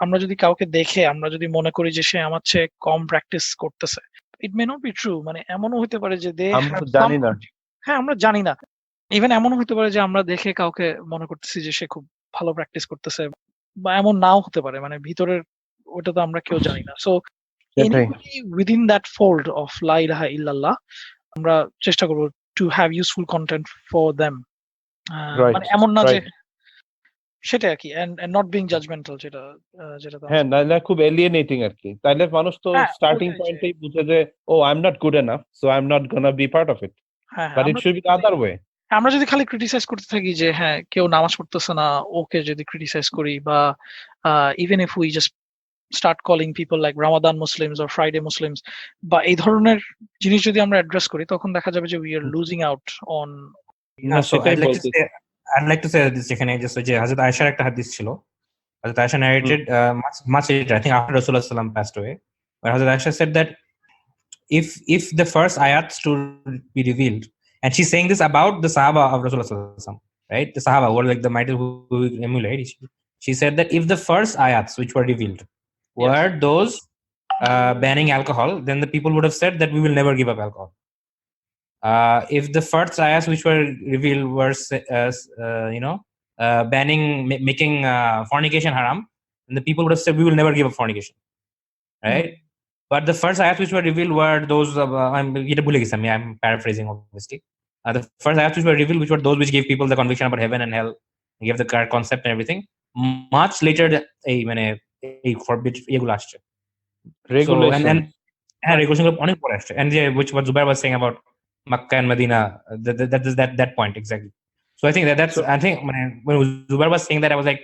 আমরা যদি কাউকে দেখে আমরা যদি মনে করি যে সে আমার চেয়ে কম প্র্যাকটিস করতেছে, ইট মে নট বি ট্রু। মানে এমনও হতে পারে যে আমরা জানি না। হ্যাঁ, আমরা জানি না। ইভেন এমনও হতে পারে যে আমরা দেখে কাউকে মনে করতেছি যে সে খুব ভালো প্র্যাকটিস করতেছে, বা এমন নাও হতে পারে, মানে ভিতরের ওটা তো আমরা কেউ জানি না। So anybody within that fold of la ilaha illallah, আমরা চেষ্টা করব to have useful content for them, মানে এমন না যে সেটা আর কি, and not being judgmental, যেটা হ্যাঁ, নাইলে খুব এলিয়েনেটিং আর কি। তাইলে মানুষ তো স্টার্টিং পয়েন্টেই বুঝে যে ও I am not good enough, so I am not gonna be part of it, but it should be the other way. আমরা যদি খালি ক্রিটিসাইজ করতে থাকি যে হ্যাঁ কেউ নামাজ পড়তেছে না, ওকে যদি ক্রিটিসাইজ করি, বা even if we just start calling people like Ramadan Muslims or Friday Muslims, বা এই ধরনের জিনিস যদি আমরা অ্যাড্রেস করি, তখন দেখা যাবে যে we are losing out on so I'd like to say this যেখানে যে হযরত আয়েশার একটা হাদিস ছিল, হযরত Ayesha narrated much later, I think after Rasulullah sallallahu alaihi wasallam passed away, where Hajrat Aisha said that if the first ayats to be revealed, and she's saying this about the Sahaba of Rasulullah sallallahu alaihi wasallam, right? The Sahaba were like the mighty who emulate. She said that if the first ayats which were revealed were those banning alcohol, then the people would have said that we will never give up alcohol. If the first ayats which were revealed were banning making fornication haram, then the people would have said we will never give up fornication, right? But the first ayats which were revealed were those I'm paraphrasing obviously. The first ayats which were revealed, which were those which gave people the conviction about heaven and hell, gave the correct concept and everything. Much later এই forbid এগুলো আসছে, regulation and regulation অনেক পরে আসছে, and which what Zubair was saying about Makkah and Medina, that point exactly. So I think that's I think when Zubair was saying that, I was like,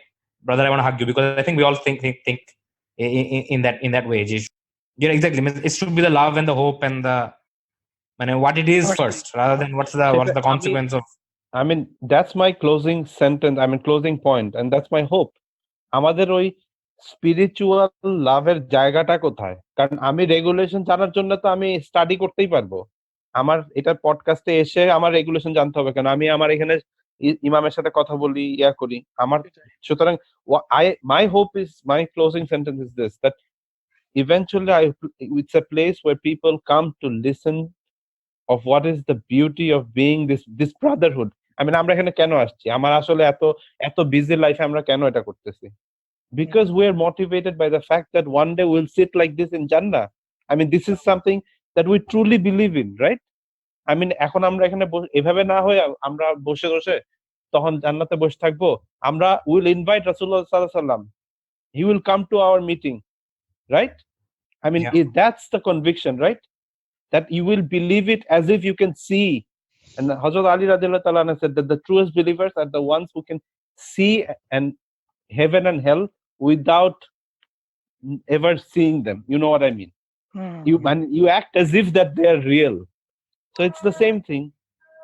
brother, I want to hug you, because I think we all think in that way. Yeah, exactly. It should be the love and the hope and the what it is first, rather than what's the consequence of. I mean, that's my closing sentence. I mean, closing point, and that's my hope. আমাদের ওই spiritual লাভের জায়গাটা কোথায়? কারণ আমি regulation জানার জন্য তো আমি স্টাডি করতেই পারবো। আমার এটা পডকাস্টে এসে আমার রেগুলেশন জানতে হবে কেন? আমি আমার এখানে ইমামের সাথে কথা বলি, করি আমার। সুতরাং my hope is, my closing sentence is this, that eventually it's a place where people come to listen of what is the beauty of being this brotherhood. I mean, আমরা এখানে কেন আসছি? আমার আসলে এত busy life আমরা কেন এটা করতেছি? Because we're motivated by the fact that one day we'll sit like this in Jannah. I mean, this is something that we truly believe in, right? I mean, এখন আমরা এখানে এভাবে না হয়ে আমরা বসে তখন জান্নাতে বসে থাকবো। আমরা will invite Rasulullah sallallahu alaihi wasallam. He will come to our meeting, right? I mean, that's the conviction, right? That you will believe it as if you can see. And Hazrat Ali radiallahu ta'ala anhu said that the truest believers are the ones who can see and heaven and hell without ever seeing them. You know what I mean? You act as if that they are real. So it's the same thing.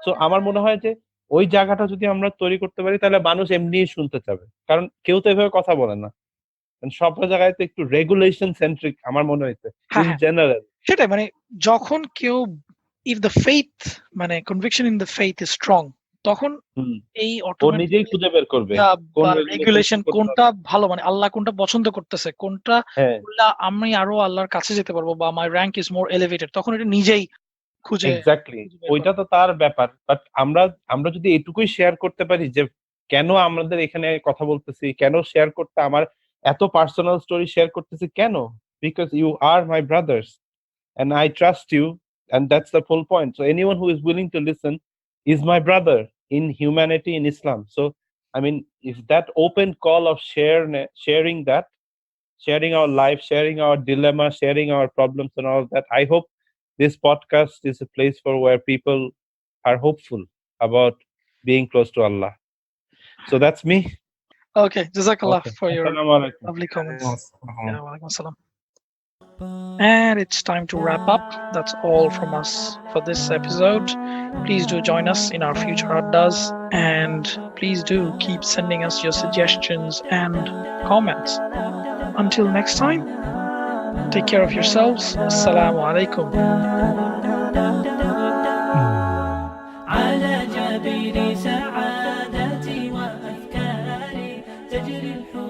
So আমার মনে হয় যে ওই জায়গাটা যদি আমরা তৈরি করতে পারি তাহলে মানুষ এমনিই শুনতে চাবে, কারণ কেউ তো এভাবে কথা বলে না। সব জায়গায় তো একটু রেগুলেশন সেন্ট্রিক আমার মনে হয়েছে ইন জেনারেল। সেটাই, মানে যখন কেউ ইফ দ্য ফেইথ মানে conviction in the faith is strong, তখন এই নিজেই খুঁজে বের করবে রেগুলেশন কোনটা ভালো, মানে আল্লাহ কোনটা পছন্দ করতেছে, কোনটা আমি আরো আল্লাহর কাছে যেতে পারবো বা মাই র্যাঙ্ক ইজ মোর এলিভেটেড, তখন এটা নিজেই খুঁজে। এক্স্যাক্টলি, ওইটা তো তার ব্যাপার। বাট আমরা যদি এটুকুই শেয়ার করতে পারি যে কেন আমাদের এখানে কথা বলতেছি, কেন শেয়ার করতে আমার এত পার্সোনাল স্টোরি শেয়ার করতেছি কেন, because you are my brothers and I trust you, and that's the full point. So anyone who is willing to listen is my brother in humanity, in Islam. So I mean, if that open call of sharing our life, sharing our dilemma, sharing our problems and all that, I hope this podcast is a place for where people are hopeful about being close to Allah. So that's me. Okay, Jazakallah for your lovely comments. Yeah, walaikum assalam. And it's time to wrap up. That's all from us for this episode. Please do join us in our future addas, and please do keep sending us your suggestions and comments. Until next time, take care of yourselves. Assalamu alaikum. على جبين سعادتي وأفكاري تجري الحب